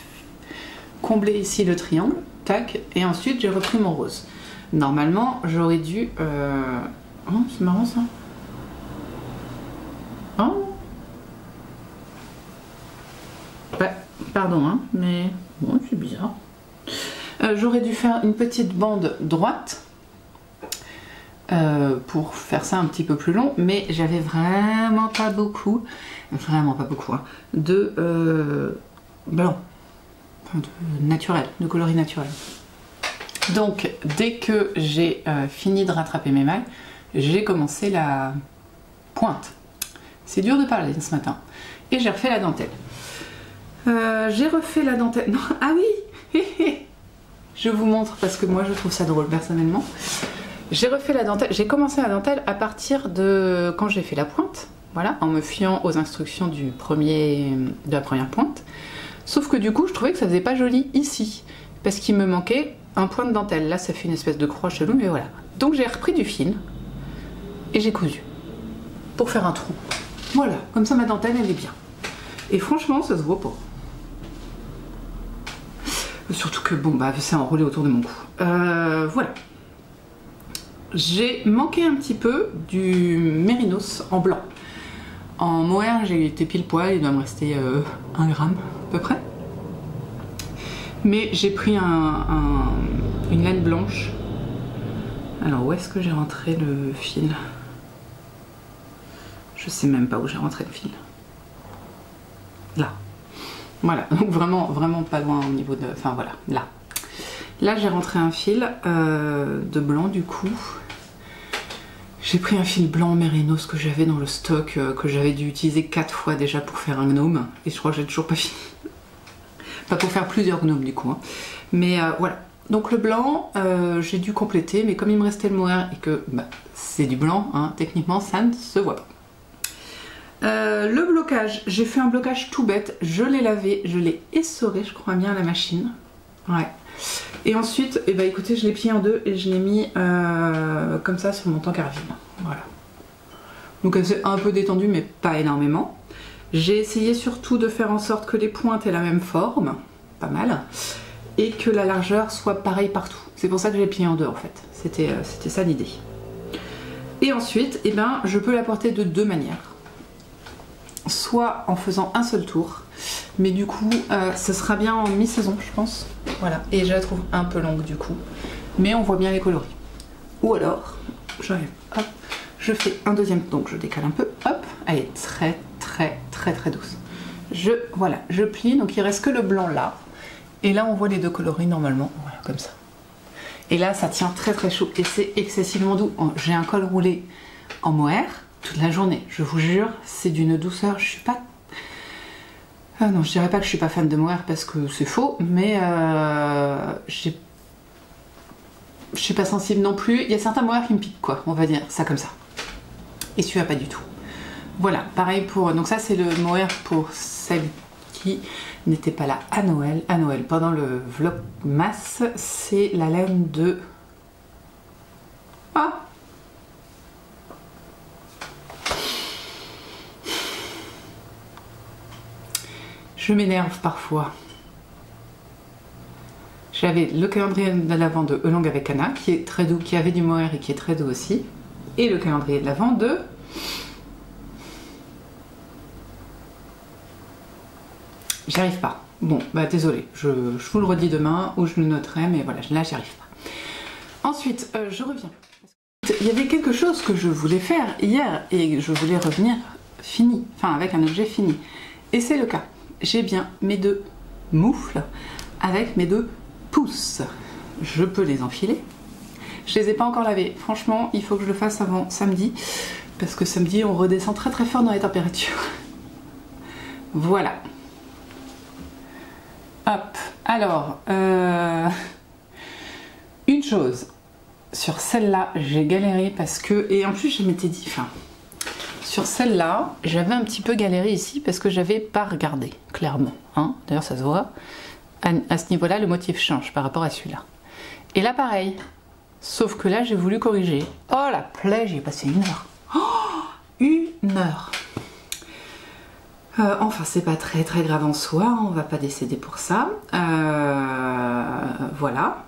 Speaker 1: comblé ici le triangle, tac, et ensuite j'ai repris mon rose. Normalement, j'aurais dû... Oh, c'est marrant ça. Oh. Ouais, pardon, hein, mais bon, c'est bizarre. J'aurais dû faire une petite bande droite. Pour faire ça un petit peu plus long, mais j'avais vraiment pas beaucoup hein, de blanc, enfin de naturel, de coloris naturel. Donc dès que j'ai fini de rattraper mes mailles, j'ai commencé la pointe. C'est dur de parler ce matin. Et j'ai refait la dentelle. J'ai refait la dentelle. Non, ah oui. Je vous montre parce que moi je trouve ça drôle personnellement. J'ai refait la dentelle, j'ai commencé la dentelle à partir de quand j'ai fait la pointe. voilà, en me fiant aux instructions de la première pointe. Sauf que du coup, je trouvais que ça faisait pas joli ici, parce qu'il me manquait un point de dentelle. Là, ça fait une espèce de croix chelou, mais voilà. Donc j'ai repris du fil et j'ai cousu pour faire un trou. Voilà, comme ça ma dentelle elle est bien. Et franchement, ça se voit pas. Surtout que bon, bah c'est enroulé autour de mon cou. Voilà. J'ai manqué un petit peu du mérinos en blanc. En mohair, j'ai été pile poil, il doit me rester 1 gramme à peu près. Mais j'ai pris une laine blanche. Alors où est-ce que j'ai rentré le fil? Je sais même pas où j'ai rentré le fil. Là. Voilà, donc vraiment, vraiment pas loin au niveau de... Enfin voilà, là. Là j'ai rentré un fil de blanc du coup. J'ai pris un fil blanc mérinos que j'avais dans le stock, que j'avais dû utiliser 4 fois déjà pour faire un gnome. Et je crois que j'ai toujours pas fini. Pas pour faire plusieurs gnomes du coup. Hein. Mais voilà. Donc le blanc, j'ai dû compléter, mais comme il me restait le mohair et que bah, c'est du blanc, hein, techniquement ça ne se voit pas. Le blocage, j'ai fait un blocage tout bête, je l'ai lavé, je l'ai essoré, je crois bien à la machine. Ouais. Et ensuite, eh ben, écoutez, je l'ai plié en deux et je l'ai mis comme ça sur mon tank à vide. Voilà. Donc elle s'est un peu détendue, mais pas énormément. J'ai essayé surtout de faire en sorte que les pointes aient la même forme, pas mal, et que la largeur soit pareille partout. C'est pour ça que j'ai plié en deux en fait. C'était ça l'idée. Et ensuite, eh ben, je peux la porter de deux manières. Soit en faisant un seul tour, mais du coup ce sera bien en mi-saison je pense, voilà, et je la trouve un peu longue du coup, mais on voit bien les coloris. Ou alors, j'arrive, hop, je fais un deuxième, donc je décale un peu, hop, elle est très très très très douce. Voilà, je plie, donc il reste que le blanc là, et là on voit les deux coloris normalement, voilà, comme ça. Et là ça tient très très chaud, et c'est excessivement doux. J'ai un col roulé en mohair, toute la journée, je vous jure, c'est d'une douceur, je suis pas... Ah non, je dirais pas que je suis pas fan de mohair parce que c'est faux, mais je suis pas sensible non plus. Il y a certains mohairs qui me piquent quoi, on va dire ça comme ça. Et celui-là pas du tout. Voilà, pareil pour... Donc ça c'est le mohair pour celle qui n'était pas là à Noël. À Noël, pendant le vlogmas, c'est la laine de... Ah! Je m'énerve parfois. J'avais le calendrier de l'Avent de Elong avec Anna, qui est très doux, qui avait du mohair et qui est très doux aussi. Et le calendrier de l'Avent de... J'y arrive pas. Bon, bah désolé, je vous le redis demain ou je le noterai, mais voilà, là j'y arrive pas. Ensuite, je reviens. Il y avait quelque chose que je voulais faire hier et je voulais revenir fini, enfin avec un objet fini. Et c'est le cas. J'ai bien mes deux moufles avec mes deux pouces. Je peux les enfiler. Je les ai pas encore lavés. Franchement, il faut que je le fasse avant samedi. Parce que samedi, on redescend très très fort dans les températures. Voilà. Hop. Alors, une chose. Sur celle-là, j'ai galéré parce que... Et en plus, je m'étais dit... Enfin, sur celle-là, j'avais un petit peu galéré ici parce que j'avais pas regardé, clairement. Hein, d'ailleurs, ça se voit. À ce niveau-là, le motif change par rapport à celui-là. Et là, pareil. Sauf que là, j'ai voulu corriger. Oh, la plaie, j'y ai passé 1 heure. Oh, 1 heure. Enfin, c'est pas très très grave en soi. On va pas décéder pour ça. Voilà.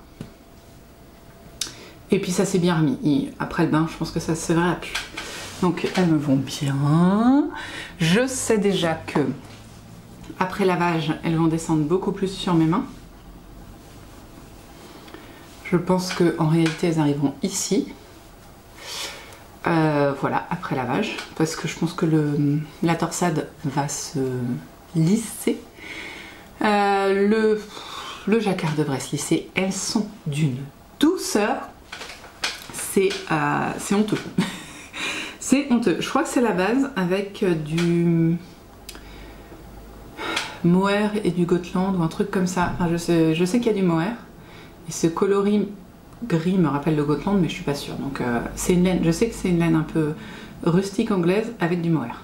Speaker 1: Et puis, ça s'est bien remis. Et après le bain, je pense que ça se verra plus. Donc elles me vont bien. Je sais déjà que après lavage, elles vont descendre beaucoup plus sur mes mains. Je pense qu'en réalité, elles arriveront ici. Voilà, après lavage. Parce que je pense que la torsade va se lisser. Le jacquard devrait se lisser. Elles sont d'une douceur. C'est honteux. C'est honteux. Je crois que c'est la base avec du mohair et du Gotland ou un truc comme ça. Enfin, je sais qu'il y a du mohair. Et ce coloris gris me rappelle le Gotland, mais je suis pas sûre. Donc c'est une laine. Je sais que c'est une laine un peu rustique anglaise avec du mohair.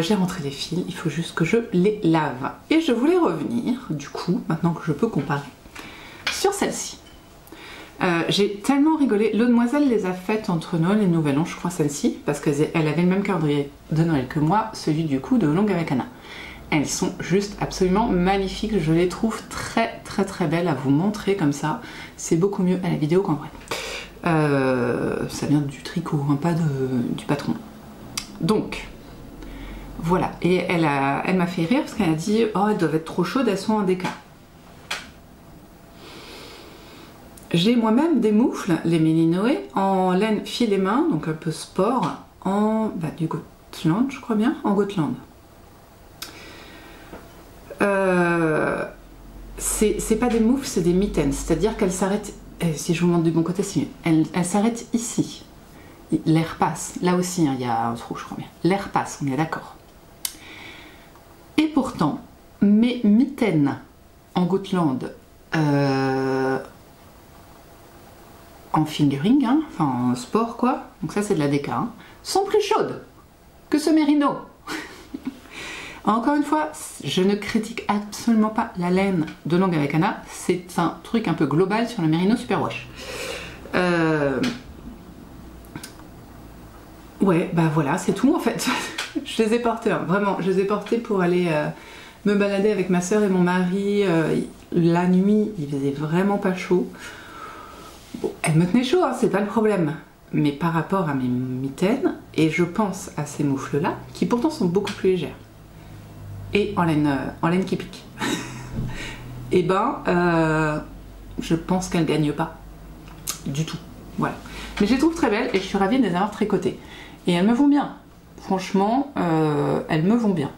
Speaker 1: J'ai rentré les fils, il faut juste que je les lave. Et je voulais revenir, du coup, maintenant que je peux comparer, sur celle-ci. J'ai tellement rigolé. L'eau demoiselle les a faites entre Noël et Nouvel An, je crois, celle-ci, parce qu'elle avait le même calendrier de Noël que moi, celui du coup de Longue avec Anna. Elles sont juste absolument magnifiques. Je les trouve très très très belles à vous montrer comme ça. C'est beaucoup mieux à la vidéo qu'en vrai. Ça vient du tricot, hein, pas du patron. Donc, voilà. Et elle m'a fait rire parce qu'elle a dit « Oh, elles doivent être trop chaudes, elles sont en déca ». J'ai moi-même des moufles, les Mélinoé, en laine filet main, donc un peu sport, du Gotland, je crois bien, en Gotland. C'est pas des moufles, c'est des mitaines, c'est-à-dire qu'elles s'arrêtent, si je vous montre du bon côté, c'est mieux, elles s'arrêtent ici. L'air passe, là aussi hein, il y a un trou, je crois bien. L'air passe, on est d'accord. Et pourtant, mes mitaines en Gotland, en fingering, hein, enfin en sport quoi, donc ça c'est de la déca, hein, sont plus chaudes que ce mérino. Encore une fois, je ne critique absolument pas la laine de Longue avec Anna, c'est un truc un peu global sur le mérino superwash. Ouais, bah voilà, c'est tout en fait. Je les ai portés, hein, vraiment, je les ai portés pour aller me balader avec ma soeur et mon mari. La nuit, il faisait vraiment pas chaud. Bon, elle me tenait chaud, hein, c'est pas le problème. Mais par rapport à mes mitaines, et je pense à ces moufles-là, qui pourtant sont beaucoup plus légères, et en laine qui pique, et ben, je pense qu'elles gagnent pas du tout. Voilà. Mais je les trouve très belles et je suis ravie de les avoir tricotées. Et elles me vont bien. Franchement, elles me vont bien.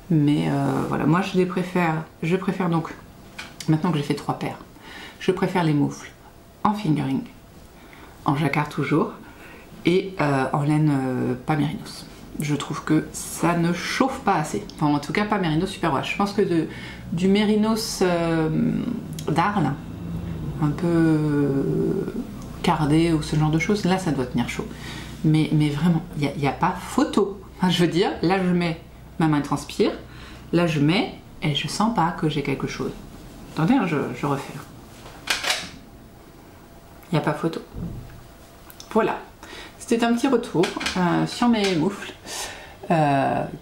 Speaker 1: Mais voilà, moi je préfère donc, maintenant que j'ai fait 3 paires, je préfère les moufles en fingering, en jacquard toujours, et en laine pas mérinos. Je trouve que ça ne chauffe pas assez. Enfin, en tout cas, pas mérinos superwash. Je pense que du mérinos d'Arles, un peu cardé ou ce genre de choses, là ça doit tenir chaud. Mais vraiment, il n'y a pas photo. Enfin, je veux dire, là je mets, ma main transpire, là je mets et je sens pas que j'ai quelque chose. Attendez, hein, je refais. Il n'y a pas photo. Voilà. C'était un petit retour sur mes moufles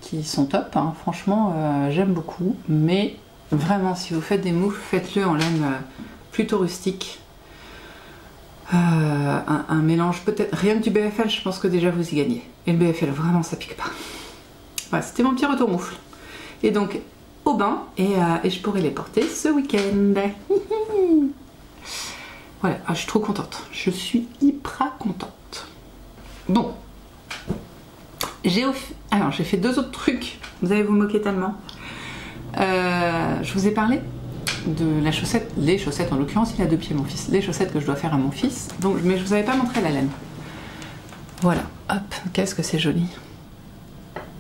Speaker 1: qui sont top. Hein. Franchement, j'aime beaucoup. Mais vraiment, si vous faites des moufles, faites-le en laine plutôt rustique. Un mélange peut-être rien que du BFL, je pense que déjà vous y gagnez. Et le BFL, vraiment, ça pique pas. Voilà, c'était mon petit retour moufle. Et donc, au bain, et je pourrais les porter ce week-end. Voilà, je suis trop contente. Je suis hyper contente. Bon, alors j'ai fait 2 autres trucs. Vous allez vous moquer tellement. Je vous ai parlé de la chaussette, les chaussettes en l'occurrence, il a 2 pieds mon fils, les chaussettes que je dois faire à mon fils. Donc, mais je vous avais pas montré la laine. Voilà, hop, qu'est-ce que c'est joli.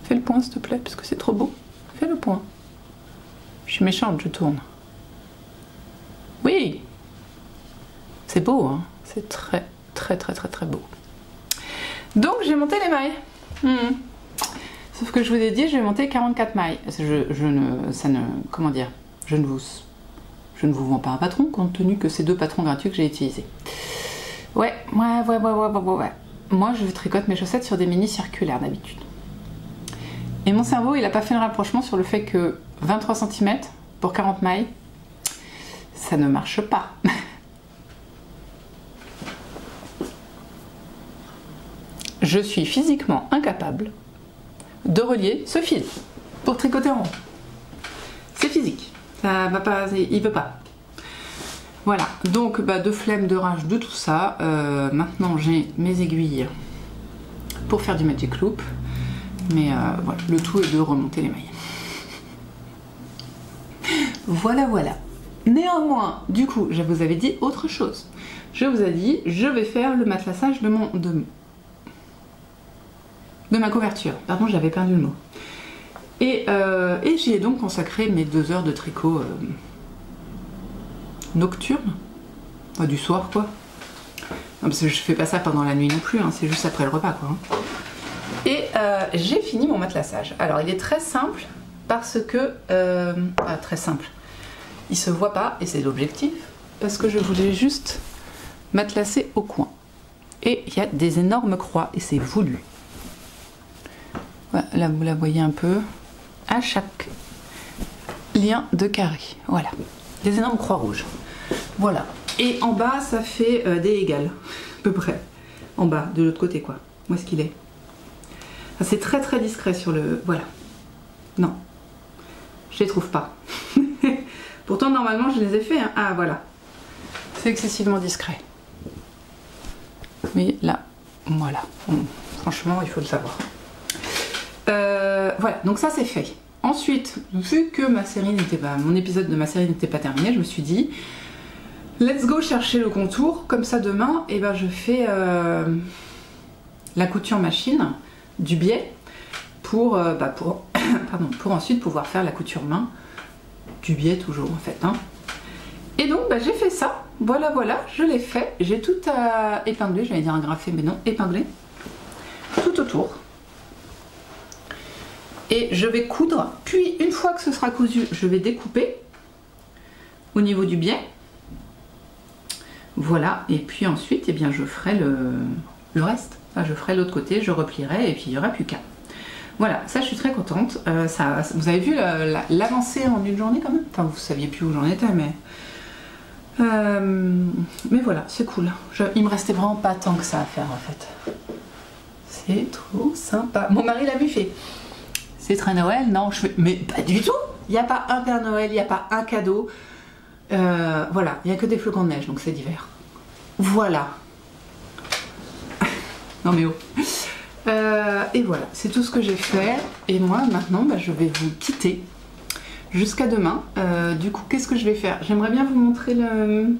Speaker 1: Fais le point s'il te plaît, parce que c'est trop beau. Fais le point. Je suis méchante, je tourne. Oui, c'est beau, hein. C'est très très très très très beau. Donc j'ai monté les mailles. Sauf que je vous ai dit, je vais monter 44 mailles. Comment dire, je ne vous vends pas un patron compte tenu que c'est 2 patrons gratuits que j'ai utilisés. Ouais. Moi je tricote mes chaussettes sur des mini circulaires d'habitude. Et mon cerveau il a pas fait le rapprochement sur le fait que 23 cm pour 40 mailles, ça ne marche pas. Je suis physiquement incapable de relier ce fil pour tricoter en rond. C'est physique, ça va pas, il veut pas. Voilà, donc de flemme, de rage, de tout ça, maintenant j'ai mes aiguilles pour faire du magic loop, mais voilà, le tout est de remonter les mailles. Voilà. Néanmoins, du coup, je vous avais dit autre chose. Je vous ai dit, je vais faire le matelassage de ma couverture. Pardon, j'avais perdu le mot. Et j'y ai donc consacré mes 2 heures de tricot nocturne. Du soir, quoi. Non, parce que je fais pas ça pendant la nuit non plus, hein, c'est juste après le repas, quoi. Et j'ai fini mon matelassage. Alors il est très simple parce que... très simple. Il se voit pas et c'est l'objectif. Parce que je voulais juste matelasser au coin. Et il y a des énormes croix et c'est voulu. Voilà, là vous la voyez un peu. À chaque lien de carré. Voilà. Des énormes croix rouges. Voilà. Et en bas ça fait des égales. À peu près. En bas, de l'autre côté quoi. Où est-ce qu'il est? C'est très très discret sur le... Voilà. Non. Je les trouve pas. Pourtant normalement je les ai fait. Hein. Ah voilà. C'est excessivement discret. Mais là, voilà. Franchement, il faut le savoir. Voilà, donc ça c'est fait. Ensuite, vu que ma série n'était pas, mon épisode de ma série n'était pas terminé, je me suis dit, let's go chercher le contour. Comme ça demain, eh ben, je fais la couture machine du biais pour pour ensuite pouvoir faire la couture main du biais toujours en fait. Hein. Et donc bah, j'ai fait ça. Voilà, je l'ai fait. J'ai tout à épingler, j'allais dire agrafé, mais non, épingler. Tout autour. Et je vais coudre. Puis, une fois que ce sera cousu, je vais découper au niveau du biais. Voilà. Et puis ensuite, eh bien, je ferai le reste. Enfin, je ferai l'autre côté, je replierai et puis il n'y aura plus qu'à. Voilà, ça je suis très contente. Vous avez vu l'avancée en une journée quand même? Enfin, vous saviez plus où j'en étais, mais... mais voilà, c'est cool. Il me restait vraiment pas tant que ça à faire en fait. C'est trop sympa. Mon mari l'a vu, fait. C'est très Noël? Non, je fais. Mais pas du tout. Il n'y a pas un Père Noël, il n'y a pas un cadeau. Voilà, il n'y a que des flocons de neige, donc c'est d'hiver. Voilà. Non mais oh. Et voilà, c'est tout ce que j'ai fait. Et moi maintenant, bah, je vais vous quitter. Jusqu'à demain. Du coup, qu'est-ce que je vais faire? J'aimerais bien vous montrer le...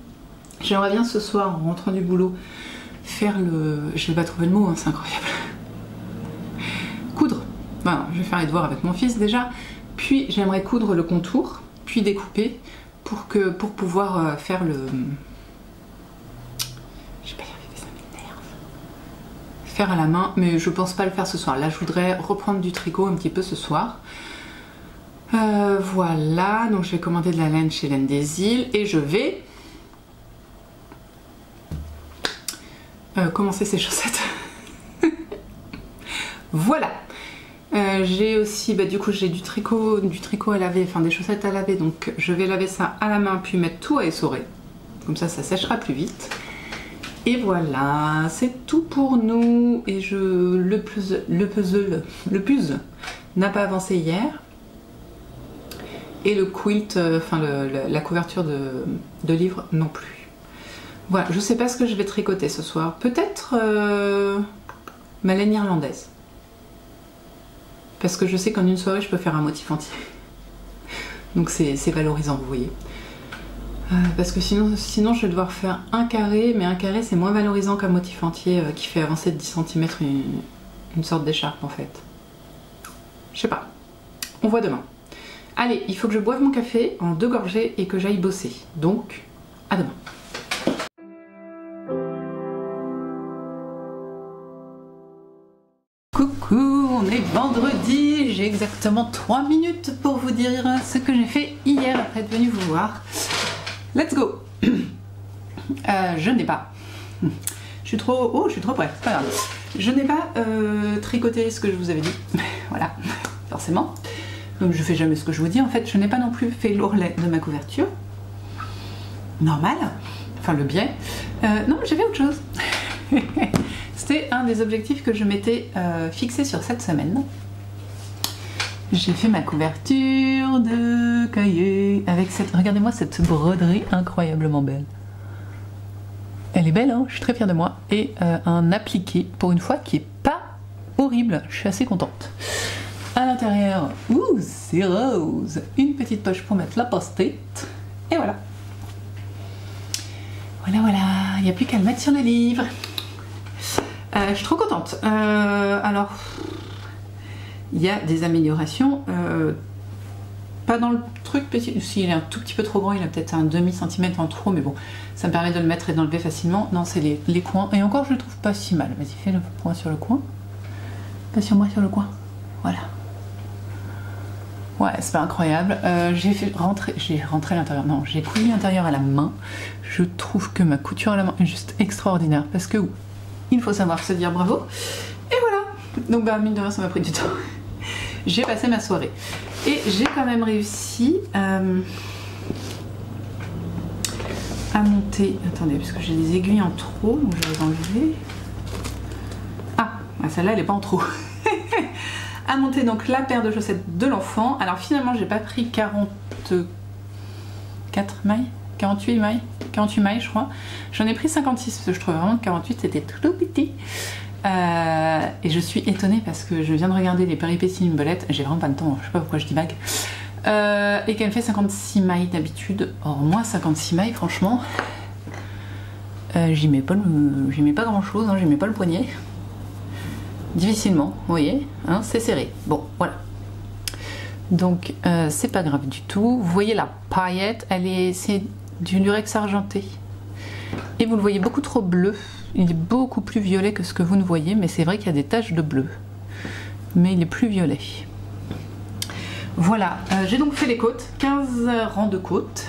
Speaker 1: J'aimerais bien ce soir, en rentrant du boulot, faire le... Je vais pas trouver le mot, hein, c'est incroyable. Coudre. Enfin, je vais faire les devoirs avec mon fils déjà. Puis j'aimerais coudre le contour, puis découper pour pouvoir faire le... Je vais pas y arriver, ça m'énerve. Faire à la main, mais je pense pas le faire ce soir. Là, je voudrais reprendre du tricot un petit peu ce soir. Voilà, donc je vais commander de la laine chez Laine des Îles et je vais commencer ces chaussettes. Voilà. J'ai aussi, bah, du coup j'ai du tricot à laver, enfin des chaussettes à laver, donc je vais laver ça à la main puis mettre tout à essorer. Comme ça séchera plus vite. Et voilà, c'est tout pour nous. Et le puzzle n'a pas avancé hier. Et le quilt, enfin la couverture de livre non plus. Voilà, je sais pas ce que je vais tricoter ce soir. Peut-être ma laine irlandaise. Parce que je sais qu'en une soirée je peux faire un motif entier. Donc c'est valorisant, vous voyez. Parce que sinon je vais devoir faire un carré, mais un carré c'est moins valorisant qu'un motif entier qui fait avancer de 10 cm une sorte d'écharpe en fait. Je sais pas. On voit demain. Allez, il faut que je boive mon café en 2 gorgées et que j'aille bosser. Donc, à demain. Coucou, on est vendredi. J'ai exactement 3 minutes pour vous dire ce que j'ai fait hier après être venue vous voir. Let's go. Je n'ai pas... Je suis trop près, c'est pas grave. Je n'ai pas tricoté ce que je vous avais dit. Voilà, forcément. Donc je fais jamais ce que je vous dis. En fait, je n'ai pas non plus fait l'ourlet de ma couverture. Normal. Enfin, le biais. Non, j'ai fait autre chose. C'était un des objectifs que je m'étais fixé sur cette semaine. J'ai fait ma couverture de cahier avec cette... Regardez-moi cette broderie incroyablement belle. Elle est belle, hein, je suis très fière de moi. Et un appliqué, pour une fois, qui est pas horrible. Je suis assez contente. À l'intérieur, c'est rose. Une petite poche pour mettre la post-it. Et voilà. Voilà, il n'y a plus qu'à le mettre sur le livre. Je suis trop contente. Alors, il y a des améliorations. Pas dans le truc petit. S'il est un tout petit peu trop grand, il a peut-être un demi-centimètre en trop, mais bon, ça me permet de le mettre et d'enlever facilement. Non, c'est les coins. Et encore, je le trouve pas si mal. Vas-y, fais le point sur le coin. Pas sur moi, sur le coin. Voilà. Ouais, c'est pas incroyable. J'ai rentré l'intérieur. Non, j'ai cousu l'intérieur à la main. Je trouve que ma couture à la main est juste extraordinaire parce que il faut savoir se dire bravo. Et voilà. Donc bah mine de rien, ça m'a pris du temps. J'ai passé ma soirée et j'ai quand même réussi à monter. Attendez, parce que j'ai des aiguilles en trop, donc je vais les enlever. Ah, celle-là, elle est pas en trop. À monter donc la paire de chaussettes de l'enfant. Alors finalement j'ai pas pris 44 mailles, 48 mailles je crois. J'en ai pris 56 parce que je trouvais vraiment que 48 c'était tout petit. Et je suis étonnée parce que je viens de regarder les péripéties d'une belette, j'ai vraiment pas le temps, je sais pas pourquoi je divague. Et qu'elle fait 56 mailles d'habitude. Or moi 56 mailles franchement j'y mets pas grand chose, hein, j'y mets pas le poignet. Difficilement, vous voyez, hein, c'est serré. Bon, voilà. Donc, c'est pas grave du tout. Vous voyez la paillette, c'est du lurex argenté. Et vous le voyez beaucoup trop bleu. Il est beaucoup plus violet que ce que vous ne voyez, mais c'est vrai qu'il y a des taches de bleu. Mais il est plus violet. Voilà, j'ai donc fait les côtes. 15 rangs de côtes.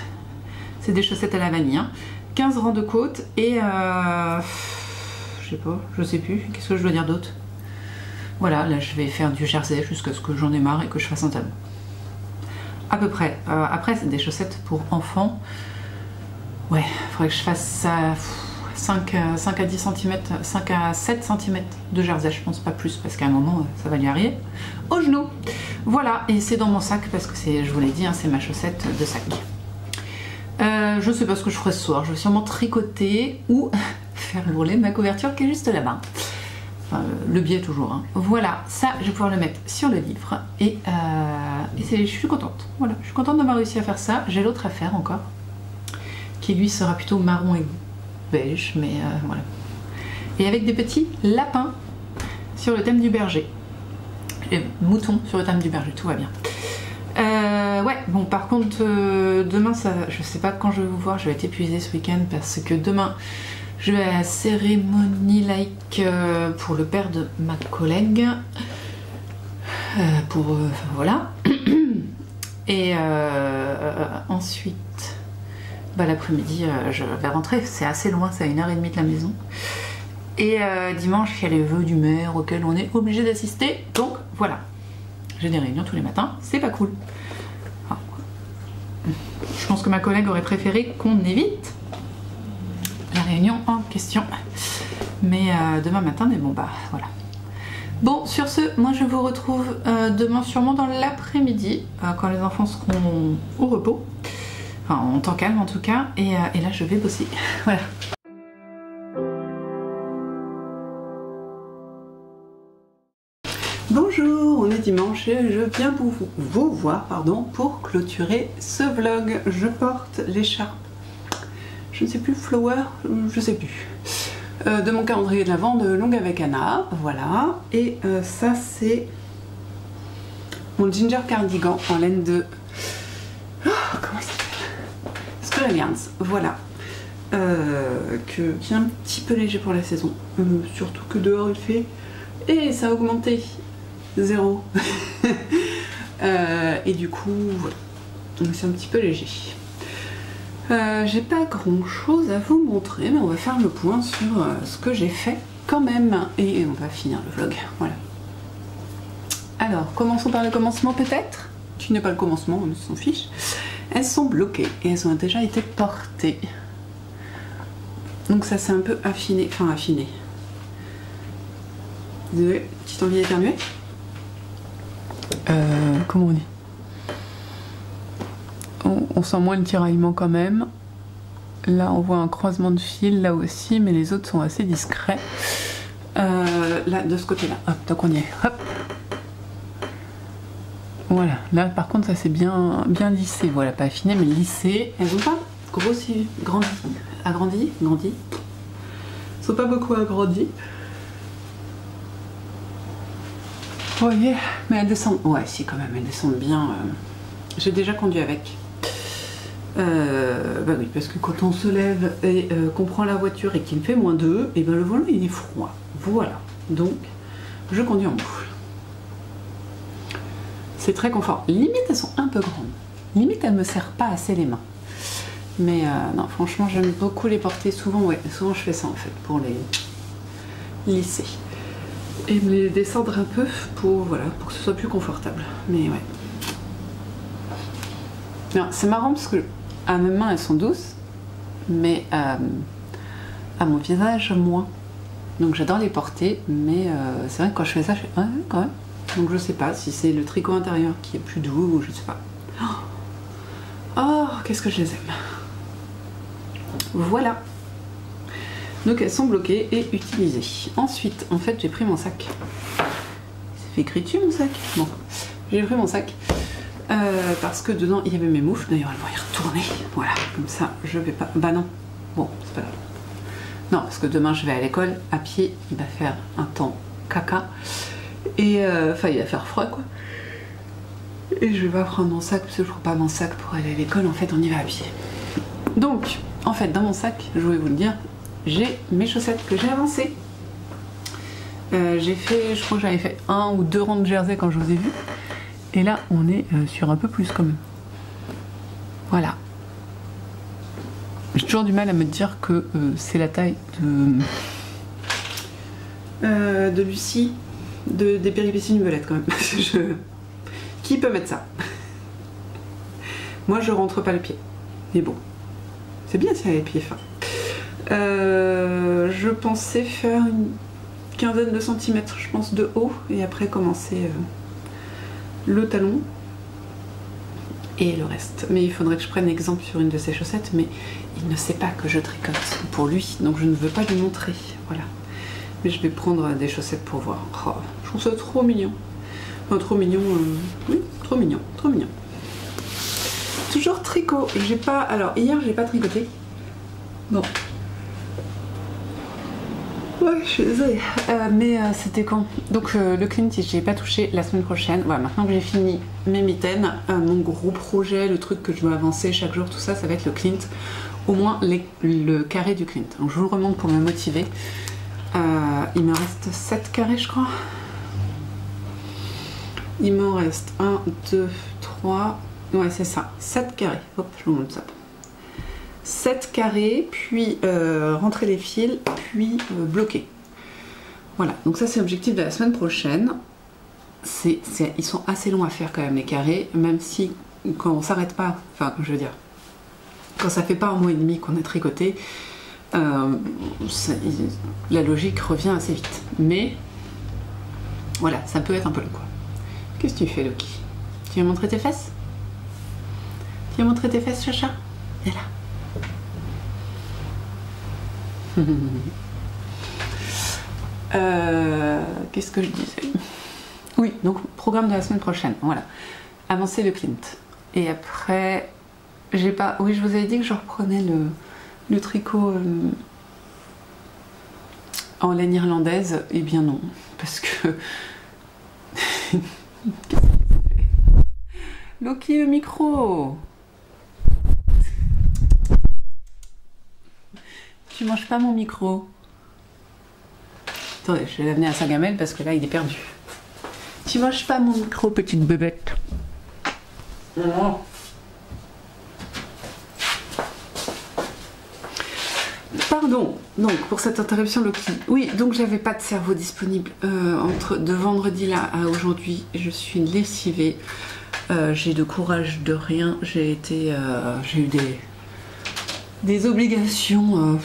Speaker 1: C'est des chaussettes à la vanille. Hein. 15 rangs de côtes et... je sais plus. Qu'est-ce que je dois dire d'autre? Voilà, là je vais faire du jersey jusqu'à ce que j'en ai marre et que je fasse un talon. À peu près. Après, c'est des chaussettes pour enfants. Ouais, il faudrait que je fasse ça 5 à 10 cm, 5 à 7 cm de jersey, je pense pas plus, parce qu'à un moment, ça va lui arriver au genou. Voilà, et c'est dans mon sac, parce que c'est, je vous l'ai dit, hein, c'est ma chaussette de sac. Je sais pas ce que je ferai ce soir. Je vais sûrement tricoter ou faire rouler ma couverture qui est juste là-bas. Le biais toujours. Hein. Voilà, ça je vais pouvoir le mettre sur le livre et je suis contente. Voilà, je suis contente d'avoir réussi à faire ça. J'ai l'autre à faire encore, qui lui sera plutôt marron et beige, mais voilà. Et avec des petits lapins sur le thème du berger. Et moutons sur le thème du berger, tout va bien. Ouais, bon par contre demain ça, je sais pas quand je vais vous voir, je vais être épuisée ce week-end parce que demain je vais à la cérémonie pour le père de ma collègue. Voilà. Et ensuite, bah, l'après-midi, je vais rentrer. C'est assez loin, c'est à 1h30 de la maison. Et dimanche, il y a les vœux du maire auxquels on est obligé d'assister. Donc voilà. J'ai des réunions tous les matins. C'est pas cool. Enfin, je pense que ma collègue aurait préféré qu'on évite la réunion en question, mais demain matin, mais bon bah voilà. Bon, sur ce, moi je vous retrouve demain sûrement dans l'après-midi quand les enfants seront au repos, enfin en temps calme en tout cas, et là je vais bosser. Voilà. Bonjour, on est dimanche et je viens vous voir pour clôturer ce vlog. Je porte l'écharpe, je ne sais plus, Flower, je sais plus, de mon calendrier de l'Avent de Longue avec Anna, voilà. Et ça c'est mon ginger cardigan en laine de... Oh, comment ça s'appelle? Squirrelians, voilà. Qui est un petit peu léger pour la saison, surtout que dehors il fait... Et ça a augmenté 0. Et du coup, voilà. Donc c'est un petit peu léger. J'ai pas grand chose à vous montrer, mais on va faire le point sur ce que j'ai fait quand même. Et on va finir le vlog, voilà. Alors, commençons par le commencement peut-être. Tu n'es pas le commencement, on s'en fiche. Elles sont bloquées et elles ont déjà été portées. Donc ça s'est un peu affiné, enfin affiné. Désolée, petite envie d'éternuer. Comment on dit? On sent moins le tiraillement quand même. Là on voit un croisement de fil là aussi, mais les autres sont assez discrets. Là de ce côté là, hop, tant qu'on y est, hop. Voilà, là par contre ça c'est bien lissé, voilà, pas affiné mais lissé. Elles ont pas grossi, agrandi. Elles sont pas beaucoup agrandies. Vous voyez, mais elles descendent, ouais si quand même, elles descendent bien. J'ai déjà conduit avec. Bah oui, parce que quand on se lève et qu'on prend la voiture et qu'il fait -2, et ben le volant il est froid. Voilà, donc je conduis en boucle. C'est très confort. Limite, elles sont un peu grandes. Limite, elles me serrent pas assez les mains. Mais non, franchement, j'aime beaucoup les porter. Souvent, ouais, souvent je fais ça en fait, pour les lisser. Et me les descendre un peu pour, voilà, pour que ce soit plus confortable. Mais ouais. C'est marrant parce que à mes mains, elles sont douces, mais à mon visage, moins. Donc j'adore les porter, mais c'est vrai que quand je fais ça, je fais ouais, quand même. Donc je sais pas si c'est le tricot intérieur qui est plus doux ou je sais pas. Oh, qu'est-ce que je les aime. Voilà. Donc elles sont bloquées et utilisées. Ensuite, en fait, j'ai pris mon sac. C'est fait écrit dessus mon sac. Bon, j'ai pris mon sac parce que dedans il y avait mes moufles. D'ailleurs, elles vont y retourner. Voilà, comme ça, je vais pas. Bah non. Bon, c'est pas grave. Non, parce que demain je vais à l'école à pied. Il va faire un temps caca et enfin il va faire froid quoi. Et je vais pas prendre mon sac parce que je prends pas mon sac pour aller à l'école. En fait, on y va à pied. Donc, en fait, dans mon sac, je voulais vous le dire, j'ai mes chaussettes que j'ai avancées. J'ai fait, je crois que j'avais fait 1 ou 2 rangs de jersey quand je vous ai vu. Et là, on est sur un peu plus quand même. Voilà. J'ai toujours du mal à me dire que c'est la taille de Lucie, des péripéties d'une belette quand même. Qui peut mettre ça? Moi, je rentre pas le pied. Mais bon, c'est bien si elle a les pieds fins. Je pensais faire une quinzaine de centimètres, je pense, de haut, et après commencer le talon et le reste. Mais il faudrait que je prenne exemple sur une de ces chaussettes, mais il ne sait pas que je tricote pour lui, donc je ne veux pas lui montrer. Voilà. Mais je vais prendre des chaussettes pour voir. Oh, je trouve ça trop mignon. Enfin, trop mignon. Oui, trop mignon, trop mignon. Toujours tricot. J'ai pas. Alors hier j'ai pas tricoté. Bon. Ouais, je suis désolée. Mais c'était quand? Donc le clint, j'y ai pas touché la semaine prochaine. Voilà, maintenant que j'ai fini mes mitaines, mon gros projet, le truc que je dois avancer chaque jour, tout ça, ça va être le clint. Au moins le carré du clint. Donc je vous le remonte pour me motiver. Il me reste 7 carrés, je crois. Il m'en reste 1, 2, 3. Ouais, c'est ça. 7 carrés. Hop, je vous montre ça. 7 carrés, puis rentrer les fils, puis bloquer. Voilà, donc ça c'est l'objectif de la semaine prochaine. Ils sont assez longs à faire quand même les carrés, même si quand on s'arrête pas, enfin je veux dire, quand ça fait pas 1 mois et demi qu'on a tricoté, la logique revient assez vite. Mais voilà, ça peut être un peu long quoi. Qu'est-ce que tu fais Loki? Tu veux montrer tes fesses? Tu veux montrer tes fesses Chacha? Viens là. Qu'est-ce que je disais? Oui, donc programme de la semaine prochaine, voilà. Avancer le clint. Et après, j'ai pas... Oui, je vous avais dit que je reprenais le tricot en laine irlandaise. Eh bien non, parce que... Loki, le micro! Tu manges pas mon micro. Attendez, je vais l'amener à sa gamelle parce que là il est perdu. Tu manges pas mon micro, petite bébête. Non. Pardon, donc pour cette interruption Loki. Oui, donc j'avais pas de cerveau disponible de vendredi là à aujourd'hui. Je suis lessivée. J'ai de courage de rien. J'ai eu des obligations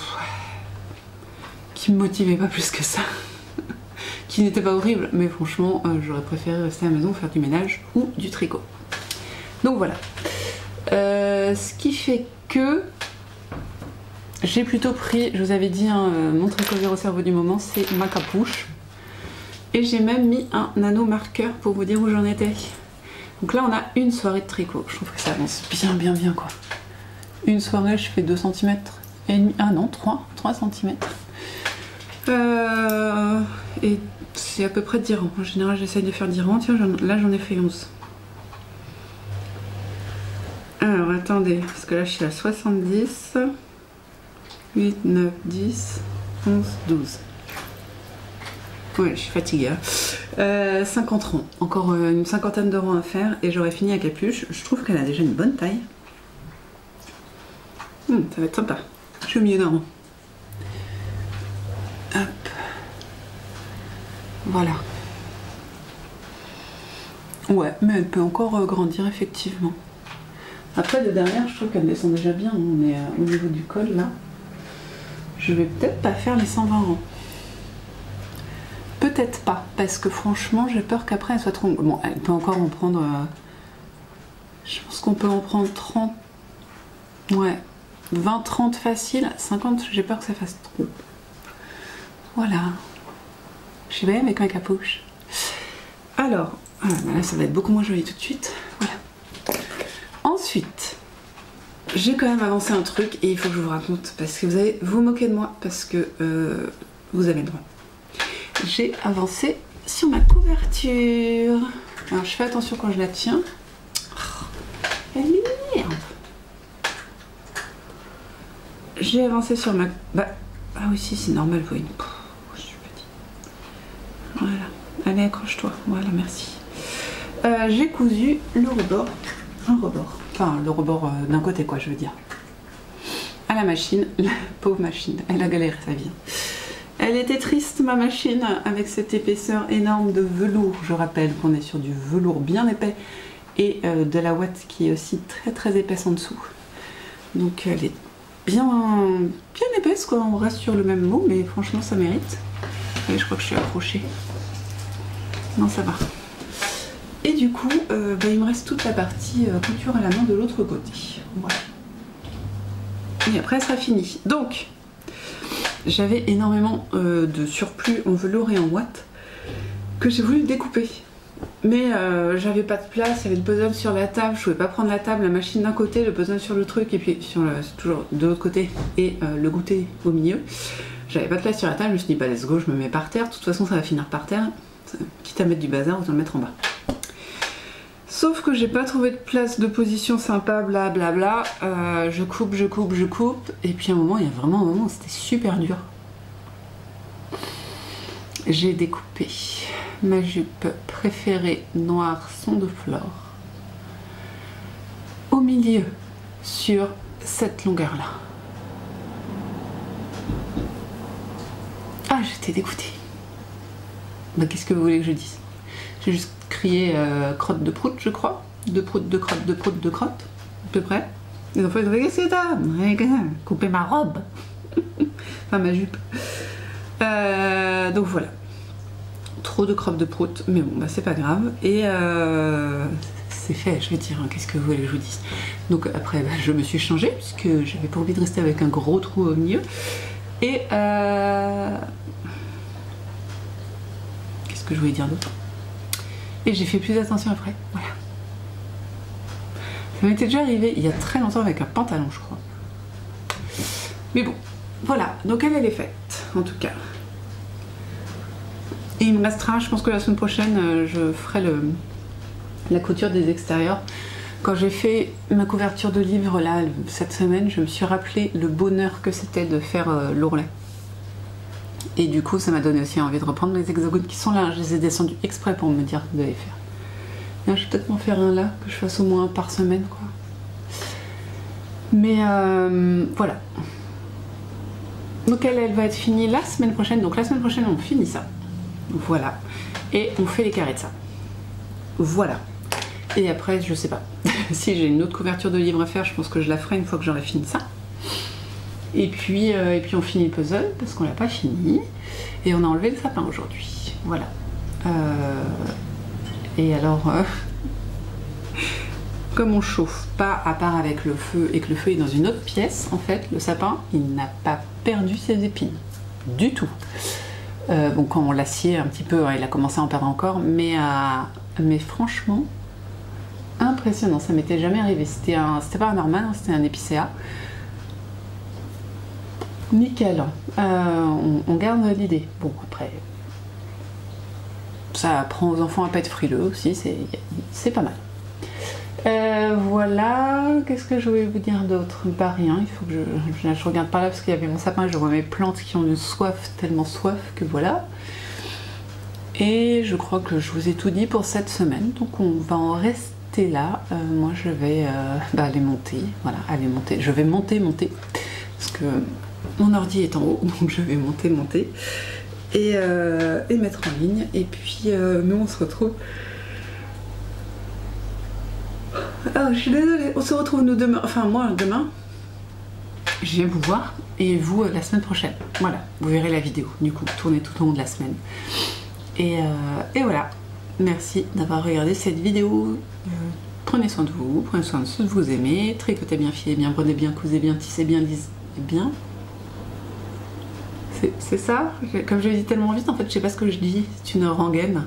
Speaker 1: qui me motivaient pas plus que ça. Qui n'étaient pas horribles, mais franchement, j'aurais préféré rester à la maison, faire du ménage ou du tricot. Donc voilà. Ce qui fait que j'ai plutôt pris, je vous avais dit, mon tricot zéro cerveau du moment, c'est ma capuche. Et j'ai même mis un nano marqueur pour vous dire où j'en étais. Donc là, on a une soirée de tricot. Je trouve que ça avance bien quoi. Une soirée, je fais 2 cm et demi. Ah non, 3 cm. Et c'est à peu près 10 rangs. En général, j'essaye de faire 10 rangs. Tiens, là, j'en ai fait 11. Alors, attendez, parce que là, je suis à 70. 8, 9, 10, 11, 12. Ouais, je suis fatiguée. 50 rangs. Encore une cinquantaine de rangs à faire et j'aurai fini la capuche. Je trouve qu'elle a déjà une bonne taille. Ça va être sympa. Je suis au milieu d'un rang. Hop. Voilà. Ouais, mais elle peut encore grandir effectivement. Après, de derrière, je trouve qu'elle descend déjà bien. On est au niveau du col là. Je vais peut-être pas faire les 120 rangs. Peut-être pas, parce que franchement, j'ai peur qu'après elle soit trop... Bon, elle peut encore en prendre... je pense qu'on peut en prendre 30... Ouais, 20-30 facile. 50, j'ai peur que ça fasse trop. Voilà. Je suis bien avec ma capuche. Alors, là, ça va être beaucoup moins joli tout de suite. Voilà. Ensuite, j'ai quand même avancé un truc et il faut que je vous raconte, parce que vous allez vous moquer de moi, parce que vous avez le droit. J'ai avancé sur ma couverture. Alors je fais attention quand je la tiens. Oh, elle m'énerve. J'ai avancé sur ma... ah oui, si, c'est normal, vous voyez. Je suis petite. Voilà. Allez, accroche-toi. Voilà, merci. J'ai cousu le rebord. Un rebord. Enfin, le rebord d'un côté, quoi, je veux dire. À la machine. La pauvre machine. Elle a galéré sa vie. Elle était triste, ma machine, avec cette épaisseur énorme de velours. Je rappelle qu'on est sur du velours bien épais et de la ouate qui est aussi très très épaisse en dessous. Donc elle est bien épaisse, quoi. On reste sur le même mot, mais franchement ça mérite. Et je crois que je suis accrochée. Non, ça va. Et du coup, il me reste toute la partie couture à la main de l'autre côté. Voilà. Et après, ça sera fini. Donc... J'avais énormément de surplus en velours et en ouate que j'ai voulu découper. Mais j'avais pas de place, il y avait le puzzle sur la table, je pouvais pas prendre la table, la machine d'un côté, le puzzle sur le truc et puis sur toujours de l'autre côté et le goûter au milieu. J'avais pas de place sur la table, je me suis dit bah let's go, je me mets par terre, de toute façon ça va finir par terre, quitte à mettre du bazar, autant le mettre en bas. Sauf que j'ai pas trouvé de place de position sympa, blablabla. Je coupe, et puis à un moment, il y a vraiment un moment où c'était super dur. J'ai découpé ma jupe préférée noire son de flore au milieu sur cette longueur-là. Ah, j'étais dégoûtée. Bah, qu'est-ce que vous voulez que je dise? J'ai juste crié crotte de prout, je crois. De prout, de crotte, de prout, de crotte, à peu près. Les enfants ils ont fait qu'est-ce que t'as? Couper ma robe. Enfin ma jupe. Donc voilà. Trop de crotte de prout, mais bon, bah c'est pas grave. Et c'est fait, je vais dire, hein, qu'est-ce que vous voulez que je vous dise? Donc après, bah, je me suis changée, puisque j'avais pas envie de rester avec un gros trou au milieu. Et qu'est-ce que je voulais dire d'autre? Et j'ai fait plus attention après, voilà. Ça m'était déjà arrivé il y a très longtemps avec un pantalon, je crois. Mais bon, voilà, donc elle est faite, en tout cas. Et il me restera, je pense que la semaine prochaine, je ferai la couture des extérieurs. Quand j'ai fait ma couverture de livre, là, cette semaine, je me suis rappelé le bonheur que c'était de faire l'ourlet. Et du coup, ça m'a donné aussi envie de reprendre les hexagones qui sont là. Je les ai descendus exprès pour me dire de les faire. Là, je vais peut-être m'en faire un là, que je fasse au moins un par semaine, quoi. Mais voilà. Donc elle va être finie la semaine prochaine. Donc la semaine prochaine, on finit ça. Voilà. Et on fait les carrés de ça. Voilà. Et après, je sais pas. Si j'ai une autre couverture de livre à faire, je pense que je la ferai une fois que j'aurai fini ça. Et puis on finit le puzzle parce qu'on l'a pas fini. Et on a enlevé le sapin aujourd'hui. Voilà. Et alors, comme on chauffe pas à part avec le feu et que le feu est dans une autre pièce, en fait, le sapin, il n'a pas perdu ses épines. Du tout. Bon, quand on l'assied un petit peu, hein, il a commencé à en perdre encore, mais franchement, impressionnant. Ça m'était jamais arrivé. C'était pas un Norman, c'était un épicéa. Nickel. On garde l'idée. Bon, après, ça apprend aux enfants à pas être frileux aussi, c'est pas mal. Voilà, qu'est-ce que je voulais vous dire d'autre? Bah rien, il faut que je regarde par là parce qu'il y avait mon sapin et je vois mes plantes qui ont une soif, tellement soif que voilà. Et je crois que je vous ai tout dit pour cette semaine, donc on va en rester là. Moi je vais aller monter, voilà, aller monter. Je vais monter, parce que mon ordi est en haut, donc je vais monter et mettre en ligne. Et puis nous on se retrouve. Ah, je suis désolée, on se retrouve nous demain, enfin moi demain. Je viens vous voir et vous la semaine prochaine. Voilà, vous verrez la vidéo du coup, tournée tout au long de la semaine. Et voilà, merci d'avoir regardé cette vidéo. Prenez soin de vous, prenez soin de ceux que vous aimez, tricotez bien, fiez bien, brodez bien, cousez bien, tissez bien, lisez bien. C'est ça, comme je l'ai dit tellement vite, en fait je sais pas ce que je dis, c'est une rengaine.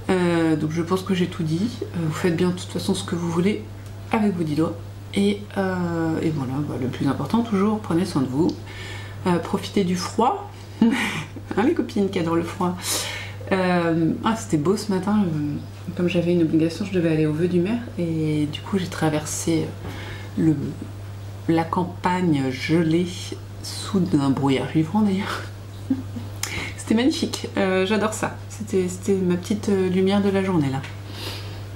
Speaker 1: Donc je pense que j'ai tout dit. Vous faites bien de toute façon ce que vous voulez avec vos 10 doigts. Et voilà, le plus important toujours, prenez soin de vous. Profitez du froid. Hein, les copines qui adorent le froid. C'était beau ce matin. Comme j'avais une obligation, je devais aller au Vœu du Maire. Et du coup, j'ai traversé la campagne gelée sous un brouillard givrant d'ailleurs. C'était magnifique. J'adore ça. C'était ma petite lumière de la journée là.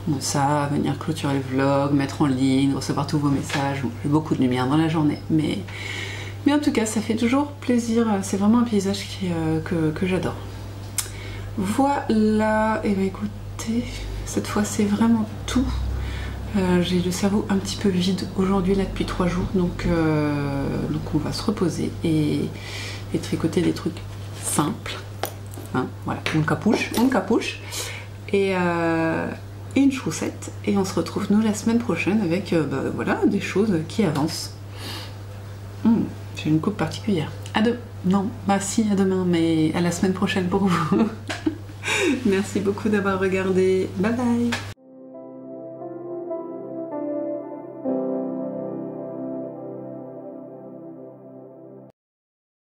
Speaker 1: Bon, ça, venir clôturer le vlog, mettre en ligne, recevoir tous vos messages. Bon, j'ai beaucoup de lumière dans la journée. Mais en tout cas, ça fait toujours plaisir. C'est vraiment un paysage que j'adore. Voilà, et bien écoutez, cette fois c'est vraiment tout. J'ai le cerveau un petit peu vide aujourd'hui là depuis 3 jours, donc on va se reposer et tricoter des trucs simples. Hein, voilà, une capuche et une chaussette, et on se retrouve nous la semaine prochaine avec voilà, des choses qui avancent. J'ai une coupe particulière. Non, bah si, à demain, mais à la semaine prochaine pour vous. Merci beaucoup d'avoir regardé. Bye bye.